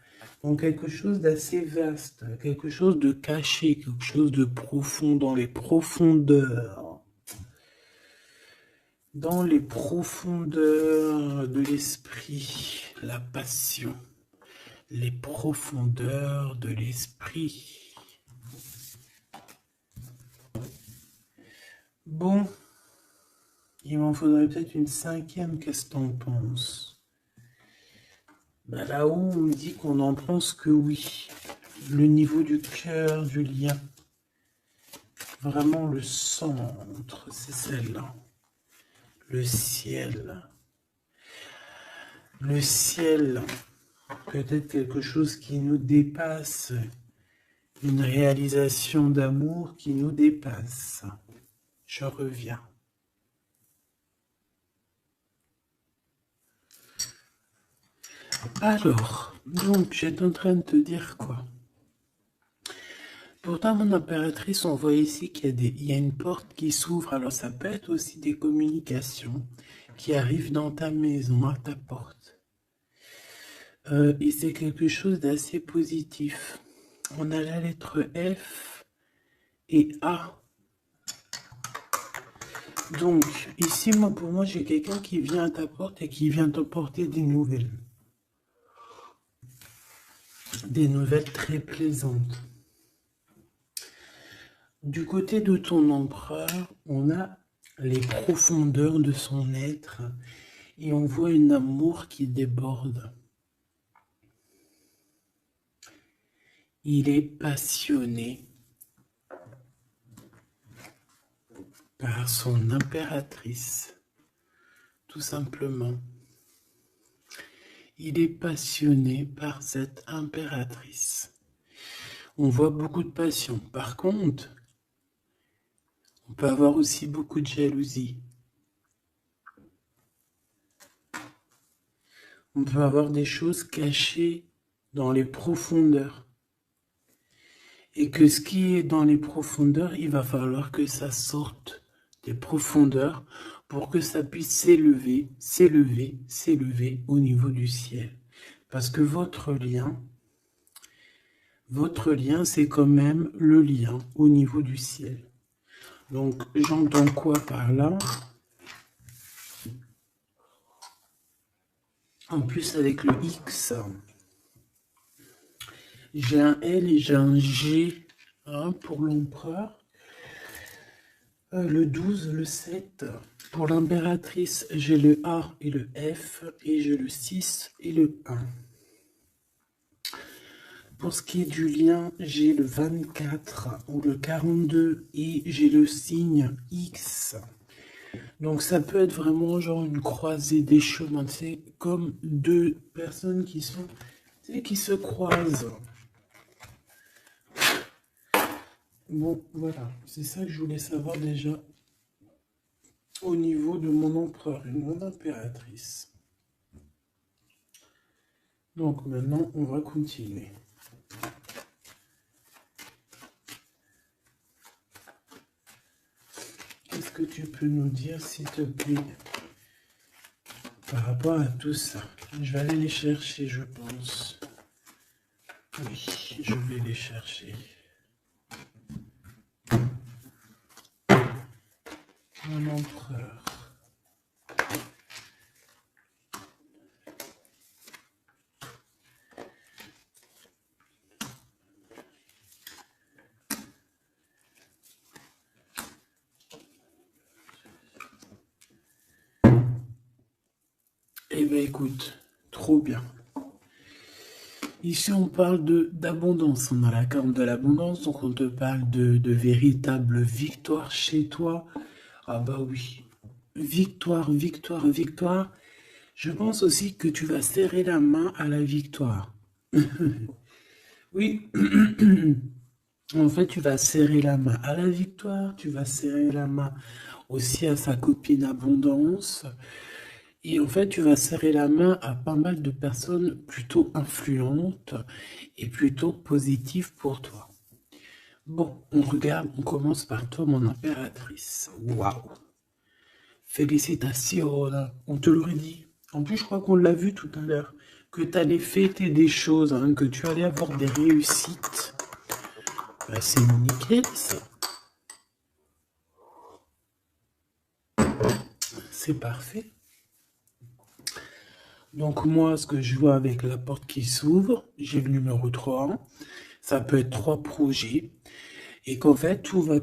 Donc, quelque chose d'assez vaste, quelque chose de caché, quelque chose de profond, dans les profondeurs. Dans les profondeurs de l'esprit, la passion. Les profondeurs de l'esprit. Bon, il m'en faudrait peut-être une 5e, qu'est-ce que t'en penses? Ben là-haut, on me dit qu'on en pense que oui. Le niveau du cœur, du lien. Vraiment le centre, c'est celle-là. Le ciel. Le ciel. Peut-être quelque chose qui nous dépasse, Une réalisation d'amour qui nous dépasse. Je reviens. Alors, donc, j'étais en train de te dire quoi? Pourtant, mon impératrice, on voit ici qu'il y a une porte qui s'ouvre. Alors, ça peut être aussi des communications qui arrivent dans ta maison, à ta porte. Et c'est quelque chose d'assez positif. On a la lettre F et A. Donc, ici, pour moi, j'ai quelqu'un qui vient à ta porte et qui vient t'apporter des nouvelles. Des nouvelles très plaisantes. Du côté de ton empereur, on a les profondeurs de son être et on voit un amour qui déborde. Il est passionné par son impératrice, tout simplement. Il est passionné par cette impératrice. On voit beaucoup de passion. Par contre, on peut avoir aussi beaucoup de jalousie. On peut avoir des choses cachées dans les profondeurs. Et que ce qui est dans les profondeurs, il va falloir que ça sorte des profondeurs pour que ça puisse s'élever, s'élever, s'élever au niveau du ciel. Parce que votre lien, c'est quand même le lien au niveau du ciel. Donc, j'entends quoi par là? En plus, avec le X, j'ai un L et j'ai un G pour l'empereur. Le 12, le 7. Pour l'impératrice, j'ai le A et le F. Et j'ai le 6 et le 1. Pour ce qui est du lien, j'ai le 24 ou le 42 et j'ai le signe X. Donc ça peut être vraiment genre une croisée des chemins. C'est comme deux personnes qui se croisent. Bon, voilà. C'est ça que je voulais savoir déjà au niveau de mon empereur et mon impératrice. Donc maintenant, on va continuer. Qu'est-ce que tu peux nous dire, s'il te plaît, par rapport à tout ça? Je vais aller les chercher, je pense. Oui, je vais les chercher. Mon empereur. Eh bien, écoute, trop bien. Ici, on parle d'abondance. On a la carte de l'abondance, donc on te parle de véritable victoire chez toi. Ah bah oui. Victoire, victoire, victoire. Je pense aussi que tu vas serrer la main à la victoire. Oui. En fait, tu vas serrer la main à la victoire, tu vas serrer la main aussi à sa copine Abondance. Et en fait, tu vas serrer la main à pas mal de personnes plutôt influentes et plutôt positives pour toi. Bon, on regarde, on commence par toi, mon impératrice. Waouh! Félicitations, on te l'aurait dit. En plus, je crois qu'on l'a vu tout à l'heure, que tu allais fêter des choses, que tu allais avoir des réussites. Bah, c'est nickel, ça. C'est parfait. Donc moi, ce que je vois avec la porte qui s'ouvre, j'ai le numéro 3. Ça peut être 3 projets. Et qu'en fait, tu vas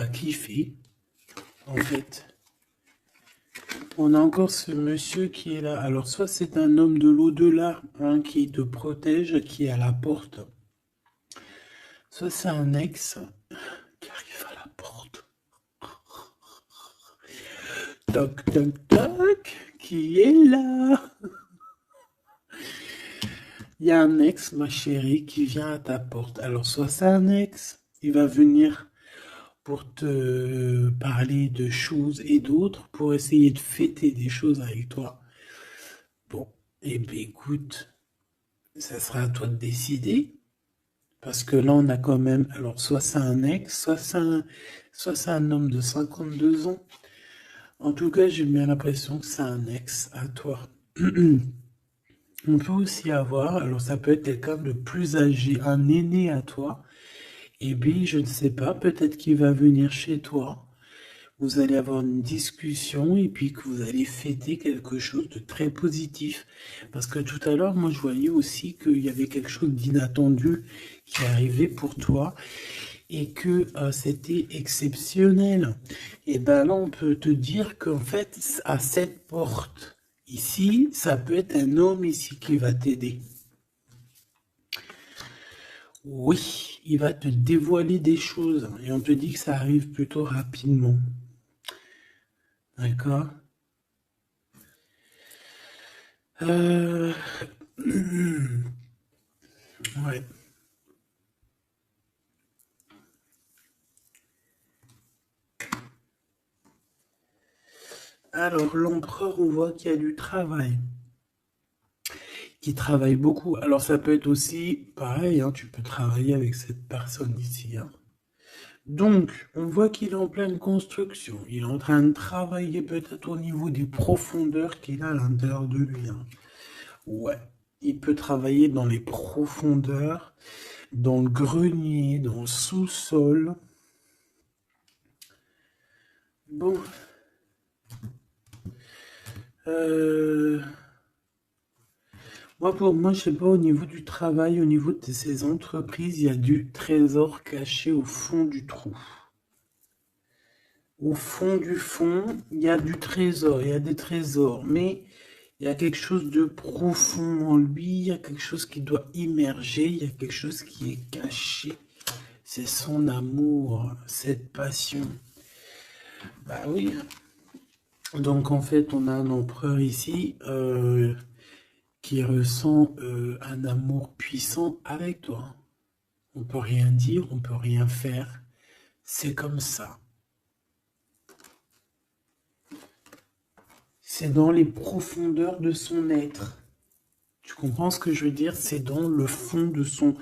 kiffer. En fait, on a encore ce monsieur qui est là. Alors, soit c'est un homme de l'au-delà qui te protège, qui est à la porte. Soit c'est un ex qui arrive à la porte. Toc, toc, toc, qui est là? il y a un ex, ma chérie, qui vient à ta porte. Alors, soit c'est un ex, il va venir pour te parler de choses et d'autres, pour essayer de fêter des choses avec toi. Bon, eh bien, écoute, ça sera à toi de décider. Parce que là, on a quand même, alors, soit c'est un ex, soit c'est un homme de 52 ans. En tout cas, j'ai bien l'impression que c'est un ex à toi. On peut aussi avoir, alors ça peut être quelqu'un de plus âgé, un aîné à toi. Et puis, je ne sais pas, peut-être qu'il va venir chez toi. Vous allez avoir une discussion et puis que vous allez fêter quelque chose de très positif. Parce que tout à l'heure, moi, je voyais aussi qu'il y avait quelque chose d'inattendu qui arrivait pour toi et que c'était exceptionnel. Et ben là, on peut te dire qu'en fait, à cette porte ici, ça peut être un homme ici qui va t'aider. Oui, il va te dévoiler des choses et on te dit que ça arrive plutôt rapidement. D'accord? Euh... Ouais. Alors, l'empereur, on voit qu'il y a du travail, qui travaille beaucoup. Alors, ça peut être aussi pareil, hein, tu peux travailler avec cette personne ici. Hein. Donc, on voit qu'il est en pleine construction. Il est en train de travailler peut-être au niveau des profondeurs qu'il a à l'intérieur de lui. Hein. Ouais, il peut travailler dans les profondeurs, dans le grenier, dans le sous-sol. Bon. Euh... Moi, pour moi, je sais pas, au niveau du travail, au niveau de ces entreprises, il y a du trésor caché au fond du trou. Au fond du fond, il y a du trésor, il y a des trésors, mais il y a quelque chose de profond en lui, il y a quelque chose qui doit immerger, il y a quelque chose qui est caché. C'est son amour, cette passion. Bah oui. Donc en fait, on a un empereur ici qui ressent un amour puissant avec toi. On peut rien dire, on peut rien faire. C'est comme ça. C'est dans les profondeurs de son être. Tu comprends ce que je veux dire? C'est dans le fond de son...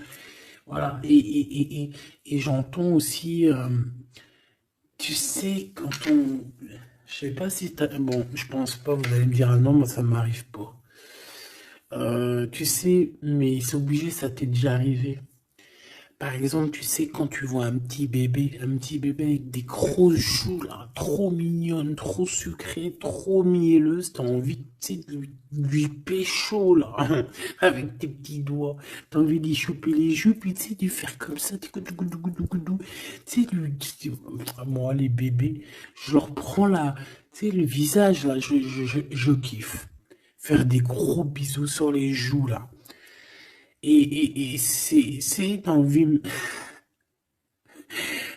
Voilà. Et j'entends aussi... tu sais, quand on... Je sais pas si t'as... Bon, je pense pas, vous allez me dire, ah non, moi ça m'arrive pas. Tu sais, mais c'est obligé, ça t'est déjà arrivé. Par exemple, tu sais, quand tu vois un petit bébé avec des grosses joues, là, trop mignonnes, trop sucrées, trop mielleuses, t'as envie, tu sais, de lui pécho, là, avec tes petits doigts. T'as envie d'y choper les joues, puis tu sais, de lui faire comme ça, tu sais, moi, les bébés, je leur prends la, tu sais, le visage, là, je kiffe. Faire des gros bisous sur les joues, là. Et c'est envie,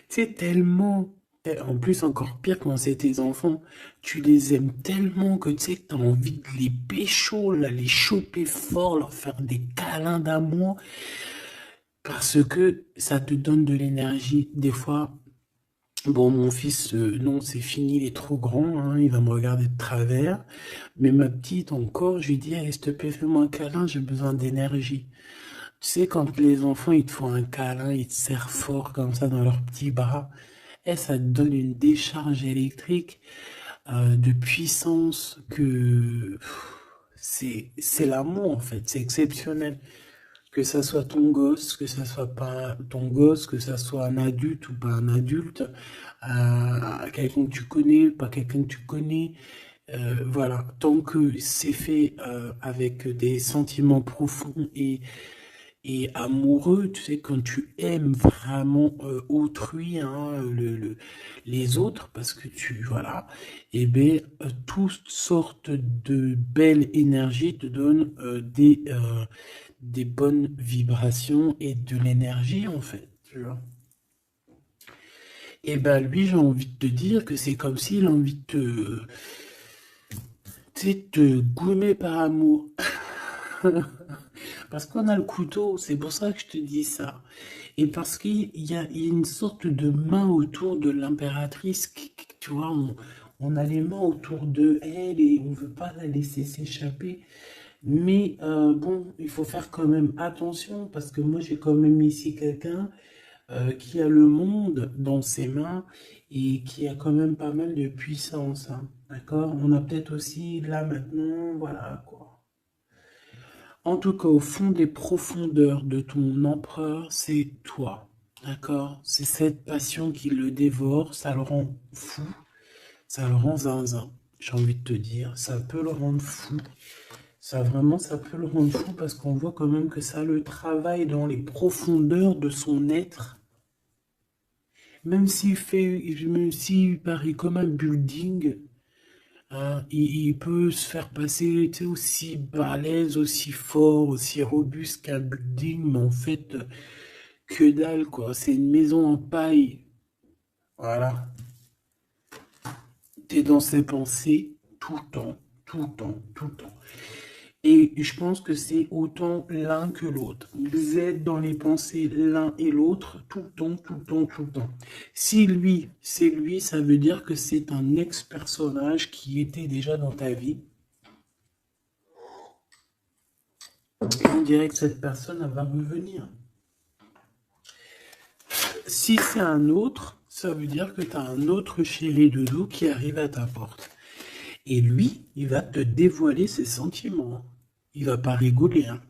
c'est tellement, en plus encore pire quand c'est tes enfants, tu les aimes tellement que tu sais, t'as envie de les pécho, là, les choper fort, leur faire des câlins d'amour, parce que ça te donne de l'énergie. Des fois, bon, mon fils, non, c'est fini, il est trop grand, hein, il va me regarder de travers, mais ma petite encore, je lui dis, allez, s'il te plaît, fais-moi un câlin, j'ai besoin d'énergie. Tu sais, quand les enfants, ils te font un câlin, ils te serrent fort comme ça dans leurs petits bras, et ça te donne une décharge électrique de puissance que c'est l'amour en fait, c'est exceptionnel. Que ça soit ton gosse, que ça soit pas ton gosse, que ça soit un adulte ou pas un adulte, quelqu'un que tu connais, pas quelqu'un que tu connais, voilà, tant que c'est fait avec des sentiments profonds et amoureux, tu sais, quand tu aimes vraiment autrui, hein, les autres, parce que tu, voilà, et bien, toutes sortes de belles énergies te donnent des bonnes vibrations et de l'énergie, en fait, tu vois. Et ben lui, j'ai envie de te dire que c'est comme s'il a envie de te, tu sais, te goumer par amour. Parce qu'on a le couteau, c'est pour ça que je te dis ça. Et parce qu'il y a une sorte de main autour de l'impératrice, tu vois, on a les mains autour de elle et on veut pas la laisser s'échapper. Mais bon, il faut faire quand même attention parce que moi j'ai quand même ici quelqu'un qui a le monde dans ses mains et qui a quand même pas mal de puissance, hein. D'accord? On a peut-être aussi là maintenant, voilà quoi. En tout cas, au fond des profondeurs de ton empereur, c'est toi. D'accord? C'est cette passion qui le dévore, ça le rend fou, ça le rend zinzin. J'ai envie de te dire, ça peut le rendre fou. Ça vraiment, ça peut le rendre fou parce qu'on voit quand même que ça le travaille dans les profondeurs de son être. Même s'il paraît comme un building, hein, il peut se faire passer, tu sais, aussi balèze, aussi fort, aussi robuste qu'un building, mais en fait, que dalle, quoi. C'est une maison en paille. Voilà. T'es dans ses pensées tout le temps, tout le temps, tout le temps. Et je pense que c'est autant l'un que l'autre. Vous êtes dans les pensées l'un et l'autre tout le temps, tout le temps, tout le temps. Si lui, c'est lui, ça veut dire que c'est un ex-personnage qui était déjà dans ta vie. On dirait que cette personne elle va revenir. Si c'est un autre, ça veut dire que tu as un autre chéri doudou qui arrive à ta porte. Et lui, il va te dévoiler ses sentiments. Il va pas rigoler, hein.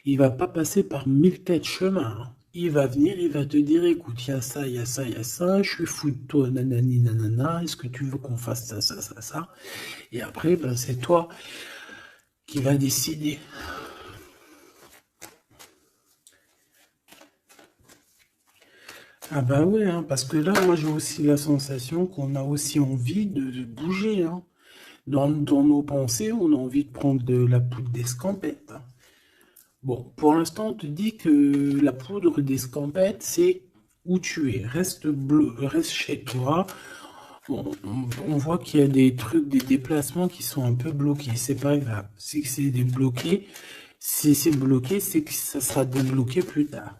Il va pas passer par 1000 chemins, hein. Il va venir, il va te dire, écoute, il y a ça, il y a ça, il y a ça, je suis fou de toi, nanani, nanana, est-ce que tu veux qu'on fasse ça, ça, ça, ça? Et après, ben, c'est toi qui vas décider. Ah bah ouais, hein, parce que là, moi, j'ai aussi la sensation qu'on a aussi envie de bouger, hein. Dans nos pensées, on a envie de prendre de la poudre d'escampette, hein. Bon, pour l'instant, on te dit que la poudre d'escampette, c'est où tu es. Reste bleu, reste chez toi. Bon, on voit qu'il y a des trucs, des déplacements qui sont un peu bloqués. C'est pas grave. Si c'est débloqué, si c'est bloqué, c'est que ça sera débloqué plus tard.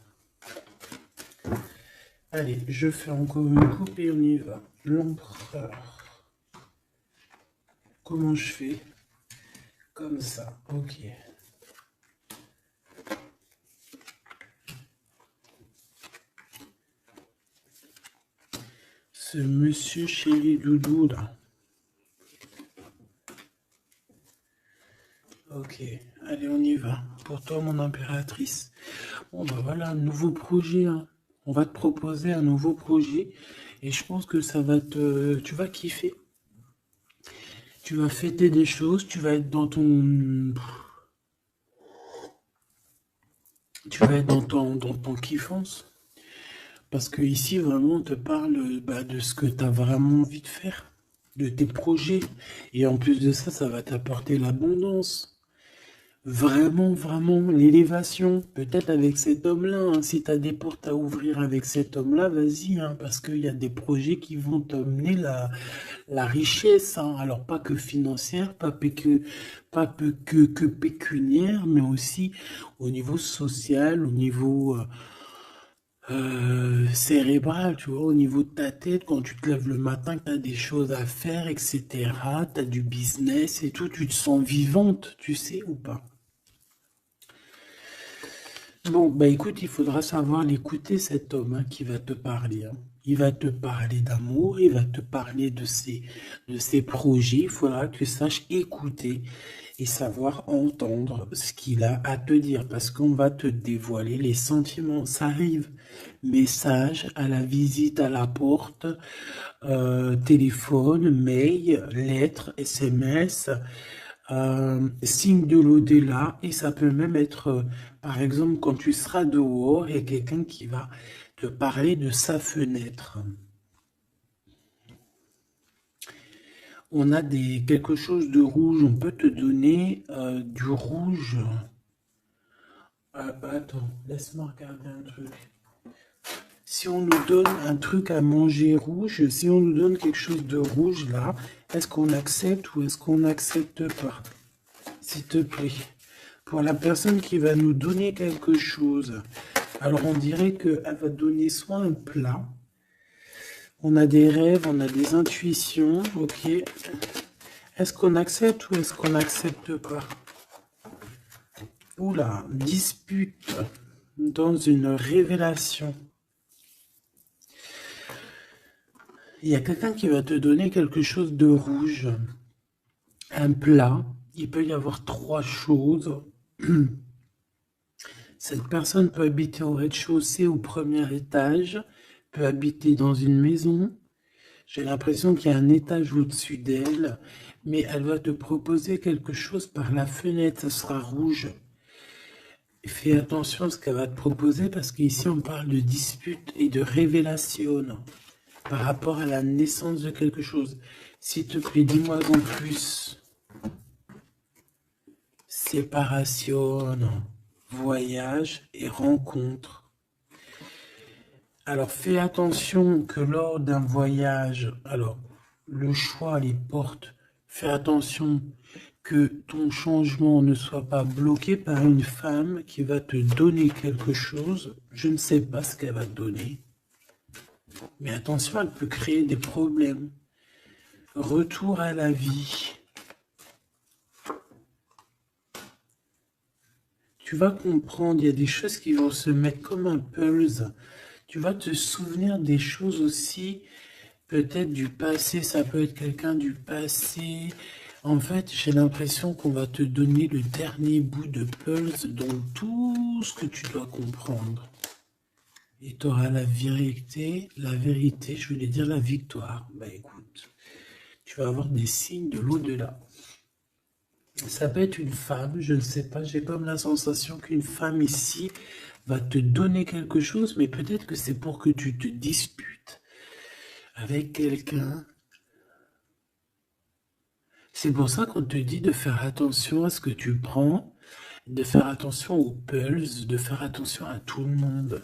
Allez, je fais encore une coupe et on y va. L'empereur. Comment je fais? Comme ça, ok. Ce monsieur chéri doudou là. Ok, allez on y va. Pour toi mon impératrice. Bon bah voilà, un nouveau projet, hein. On va te proposer un nouveau projet et je pense que ça va tu vas kiffer. Tu vas fêter des choses, tu vas être dans ton kiffance. Parce que ici, vraiment, on te parle bah, de ce que tu as vraiment envie de faire, de tes projets. Et en plus de ça, ça va t'apporter l'abondance. Vraiment, vraiment, l'élévation. Peut-être avec cet homme-là, hein. Si tu as des portes à ouvrir avec cet homme-là, vas-y, hein, parce qu'il y a des projets qui vont t'amener la richesse, hein. Alors, pas que financière, pas que pécuniaire, mais aussi au niveau social, au niveau cérébral, tu vois, au niveau de ta tête, quand tu te lèves le matin, que tu as des choses à faire, etc., tu as du business et tout, tu te sens vivante, tu sais ou pas? Bon, bah écoute, il faudra savoir l'écouter, cet homme hein, qui va te parler, hein. Il va te parler d'amour, il va te parler de ses projets. Il faudra que tu saches écouter et savoir entendre ce qu'il a à te dire parce qu'on va te dévoiler les sentiments. Ça arrive. Message à la visite à la porte, téléphone, mail, lettres, SMS, signe de l'au-delà, et ça peut même être, par exemple, quand tu seras dehors, il y a quelqu'un qui va te parler de sa fenêtre. On a quelque chose de rouge, on peut te donner du rouge. Attends, laisse-moi regarder un truc. Si on nous donne un truc à manger rouge, si on nous donne quelque chose de rouge là, est-ce qu'on accepte ou est-ce qu'on n'accepte pas? S'il te plaît. Pour la personne qui va nous donner quelque chose, alors on dirait qu'elle va donner soit un plat, on a des rêves, on a des intuitions, ok. Est-ce qu'on accepte ou est-ce qu'on n'accepte pas? Oula, dispute dans une révélation. Il y a quelqu'un qui va te donner quelque chose de rouge, un plat. Il peut y avoir trois choses. Cette personne peut habiter au rez-de-chaussée, au premier étage, peut habiter dans une maison. J'ai l'impression qu'il y a un étage au-dessus d'elle, mais elle va te proposer quelque chose par la fenêtre, ça sera rouge. Fais attention à ce qu'elle va te proposer parce qu'ici on parle de dispute et de révélation par rapport à la naissance de quelque chose. S'il te plaît, dis-moi en plus. Séparation, voyage et rencontre. Alors fais attention que lors d'un voyage, alors le choix, les portes, fais attention que ton changement ne soit pas bloqué par une femme qui va te donner quelque chose. Je ne sais pas ce qu'elle va te donner. Mais attention, elle peut créer des problèmes. Retour à la vie. Tu vas comprendre, il y a des choses qui vont se mettre comme un puzzle. Tu vas te souvenir des choses aussi, peut-être du passé, ça peut être quelqu'un du passé. En fait, j'ai l'impression qu'on va te donner le dernier bout de puzzle dans tout ce que tu dois comprendre. Et tu auras la vérité, je voulais dire la victoire. Bah écoute, tu vas avoir des signes de l'au-delà. Ça peut être une femme, je ne sais pas, j'ai comme la sensation qu'une femme ici va te donner quelque chose, mais peut-être que c'est pour que tu te disputes avec quelqu'un. C'est pour ça qu'on te dit de faire attention à ce que tu prends, de faire attention aux pulses, de faire attention à tout le monde.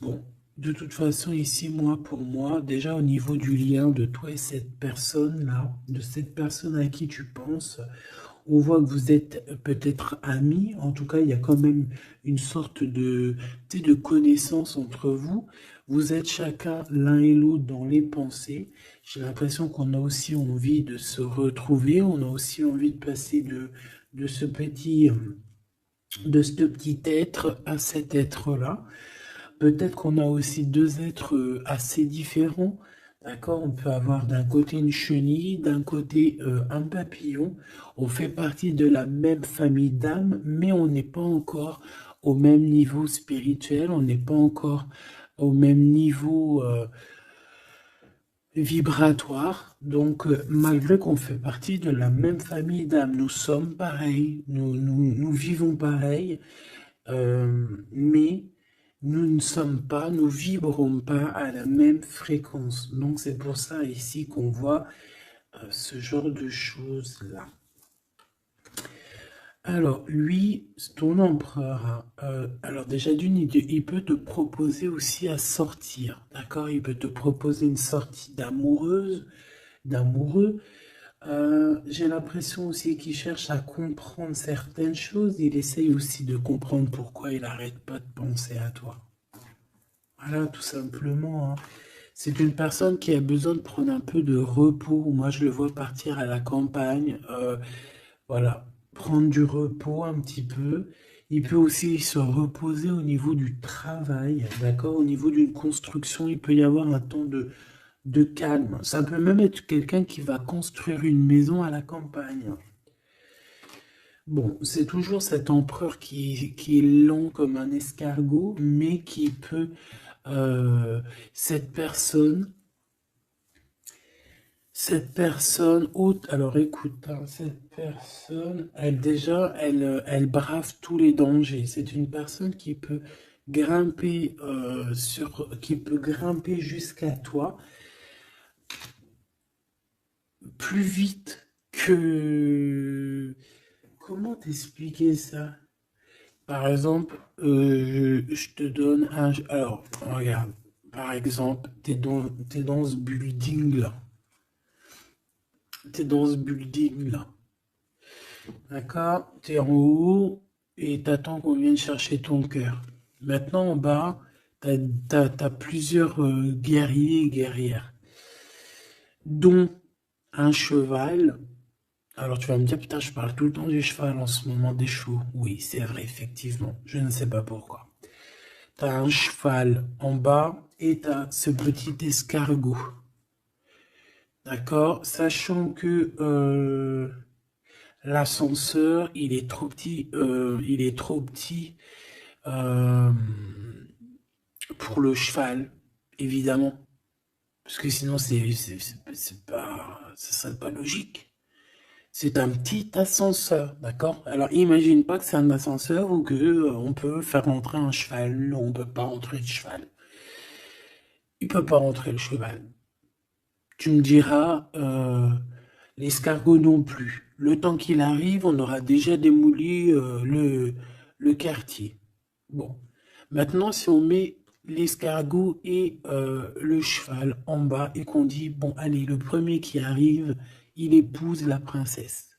Bon, de toute façon, ici, pour moi, déjà au niveau du lien de toi et cette personne-là, de cette personne à qui tu penses, on voit que vous êtes peut-être amis. En tout cas, il y a quand même une sorte de connaissance entre vous. Vous êtes chacun l'un et l'autre dans les pensées. J'ai l'impression qu'on a aussi envie de se retrouver. On a aussi envie de passer de ce petit être à cet être-là. Peut-être qu'on a aussi deux êtres assez différents. D'accord, on peut avoir d'un côté une chenille, d'un côté un papillon. On fait partie de la même famille d'âmes, mais on n'est pas encore au même niveau spirituel, on n'est pas encore au même niveau vibratoire. Donc, malgré qu'on fait partie de la même famille d'âmes, nous sommes pareils, nous vivons pareil, mais nous ne sommes pas, nous vibrons pas à la même fréquence. Donc c'est pour ça ici qu'on voit ce genre de choses-là. Alors lui, ton empereur, alors déjà il peut te proposer aussi à sortir, d'accord? Il peut te proposer une sortie d'amoureux. J'ai l'impression aussi qu'il cherche à comprendre certaines choses. Il essaye aussi de comprendre pourquoi il n'arrête pas de penser à toi. Voilà, tout simplement. C'est une personne qui a besoin de prendre un peu de repos. Moi, je le vois partir à la campagne. Voilà, prendre du repos un petit peu. Il peut aussi se reposer au niveau du travail, d'accord? Au niveau d'une construction, il peut y avoir un temps de calme. Ça peut même être quelqu'un qui va construire une maison à la campagne. Bon, c'est toujours cet empereur qui est long comme un escargot, mais qui peut... cette personne haute, alors écoute, cette personne, elle brave tous les dangers. C'est une personne qui peut grimper jusqu'à toi plus vite que... Comment t'expliquer ça? Par exemple, je te donne un... Alors, regarde, par exemple, t'es dans ce building-là. T'es dans ce building-là. D'accord? Tu es en haut et t'attends qu'on vienne chercher ton cœur. Maintenant, en bas, t'as plusieurs guerriers et guerrières, dont un cheval. Alors tu vas me dire, putain, je parle tout le temps du cheval en ce moment des chevaux. Oui, c'est vrai, effectivement. Je ne sais pas pourquoi. T'as un cheval en bas et t'as ce petit escargot. D'accord? Sachant que l'ascenseur, il est trop petit euh, pour le cheval, évidemment. Parce que sinon, c'est pas, ça serait pas logique. C'est un petit ascenseur, d'accord? Alors, imagine pas que c'est un ascenseur ou que on peut faire rentrer un cheval. Non, on peut pas rentrer le cheval. Il peut pas rentrer le cheval. Tu me diras, l'escargot non plus. Le temps qu'il arrive, on aura déjà démoli le quartier. Bon. Maintenant, si on met l'escargot et le cheval en bas et qu'on dit, bon, allez, le premier qui arrive, il épouse la princesse.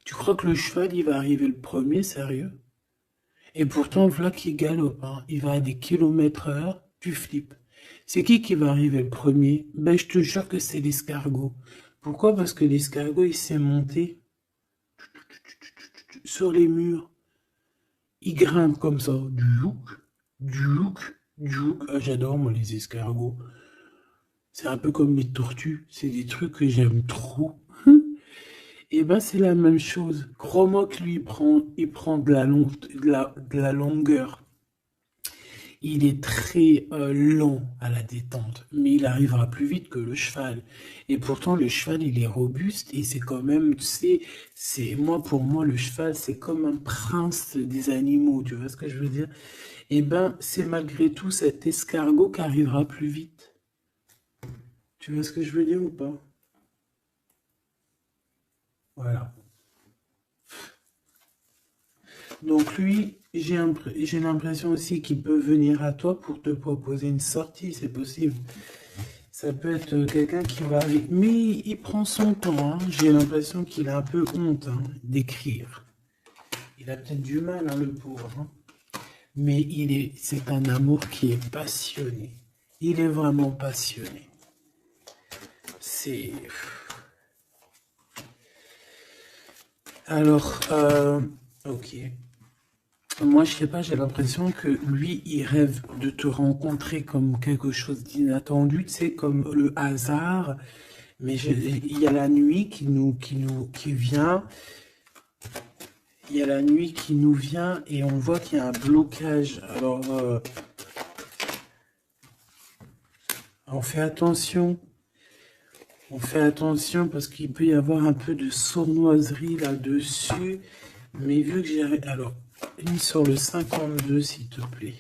Tu crois que le cheval, il va arriver le premier, sérieux? Et pourtant, voilà qu'il galope, hein. Il va à des kilomètres heure, tu flippes. C'est qui va arriver le premier? Ben, je te jure que c'est l'escargot. Pourquoi? Parce que l'escargot, il s'est monté sur les murs. Il grimpe comme ça. Du look, du look. Ah, j'adore, moi, les escargots. C'est un peu comme les tortues. C'est des trucs que j'aime trop. Et ben, c'est la même chose. Crois-moi que lui, il prend de la longueur. Il est très lent à la détente, mais il arrivera plus vite que le cheval. Et pourtant, le cheval, il est robuste et c'est quand même, tu sais, moi, pour moi, le cheval, c'est comme un prince des animaux, tu vois ce que je veux dire? Et ben, c'est malgré tout cet escargot qui arrivera plus vite. Tu vois ce que je veux dire ou pas? Voilà. Donc lui, j'ai l'impression aussi qu'il peut venir à toi pour te proposer une sortie, c'est possible. Ça peut être quelqu'un qui va avec... Mais il prend son temps, hein. J'ai l'impression qu'il a un peu honte hein, d'écrire. Il a peut-être du mal, hein, le pauvre. Hein. Mais c'est un amour qui est passionné. Il est vraiment passionné. C'est... Alors, ok. Moi, je sais pas, j'ai l'impression que lui, il rêve de te rencontrer comme quelque chose d'inattendu, tu sais, comme le hasard. Mais il y a la nuit qui vient. Il y a la nuit qui nous vient et on voit qu'il y a un blocage. Alors, on fait attention. On fait attention parce qu'il peut y avoir un peu de sournoiserie là-dessus. Mais vu que j'ai... Alors, une sur le 52, s'il te plaît.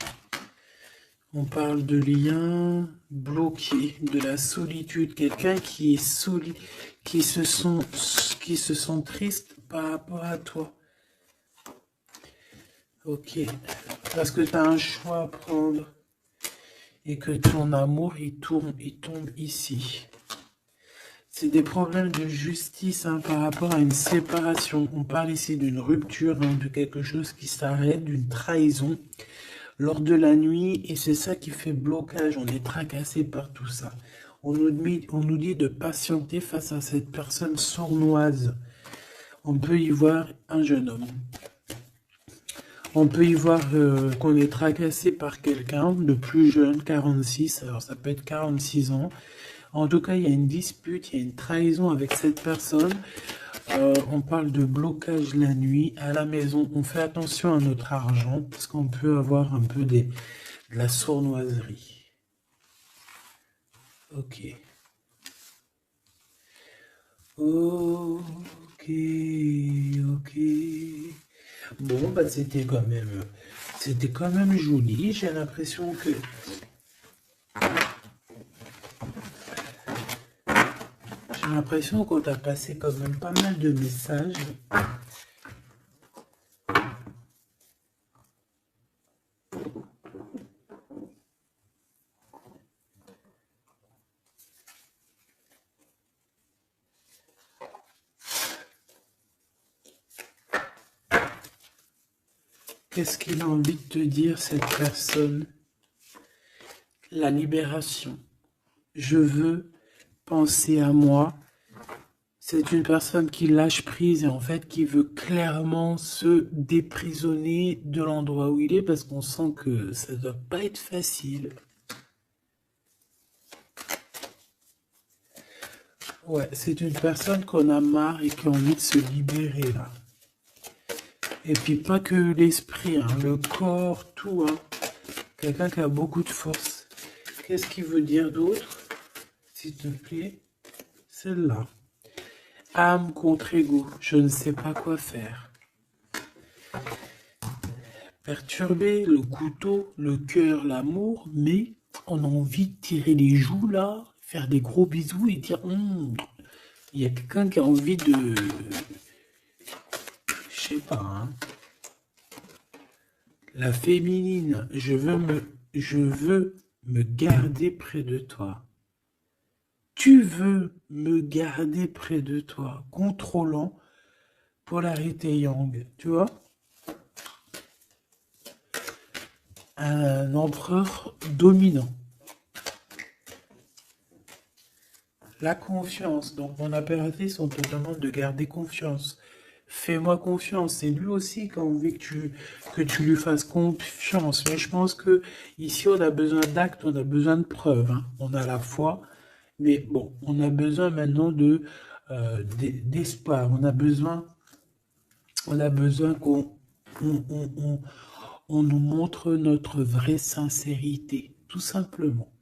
On parle de lien bloqué, de la solitude. Quelqu'un qui est solide, qui se sent triste par rapport à toi. Ok. Parce que tu as un choix à prendre. Et que ton amour, il tombe ici. C'est des problèmes de justice hein, par rapport à une séparation. On parle ici d'une rupture, hein, de quelque chose qui s'arrête, d'une trahison lors de la nuit. Et c'est ça qui fait blocage. On est tracassé par tout ça. On nous dit de patienter face à cette personne sournoise. On peut y voir un jeune homme. On peut y voir qu'on est tracassé par quelqu'un de plus jeune, 46, alors ça peut être 46 ans. En tout cas, il y a une dispute, il y a une trahison avec cette personne. On parle de blocage la nuit à la maison. On fait attention à notre argent parce qu'on peut avoir un peu de la sournoiserie. Ok. Ok, ok. Bon, bah c'était quand même joli. J'ai l'impression que J'ai l'impression qu'on t'a passé quand même pas mal de messages. Qu'est-ce qu'il a envie de te dire, cette personne? La libération. Je veux penser à moi. C'est une personne qui lâche prise et en fait qui veut clairement se déprisonner de l'endroit où il est parce qu'on sent que ça ne doit pas être facile. Ouais, c'est une personne qu'on a marre et qui a envie de se libérer là. Et puis pas que l'esprit, hein, le corps, tout. Hein. Quelqu'un qui a beaucoup de force. Qu'est-ce qu'il veut dire d'autre? S'il te plaît, celle-là. Âme contre ego, je ne sais pas quoi faire. Perturber le couteau, le cœur, l'amour, mais on a envie de tirer les joues là, faire des gros bisous et dire il y a quelqu'un qui a envie de... Je sais pas, hein. La féminine, je veux me garder près de toi. Tu veux me garder près de toi, contrôlant, polarité yang, tu vois? Un empereur dominant. La confiance. Donc, mon impératrice, on te demande de garder confiance. Fais-moi confiance. C'est lui aussi qui a envie que tu lui fasses confiance. Mais je pense que ici, on a besoin d'actes, on a besoin de preuves. Hein. On a la foi. Mais bon, on a besoin maintenant d'espoir. On a besoin qu'on on nous montre notre vraie sincérité, tout simplement.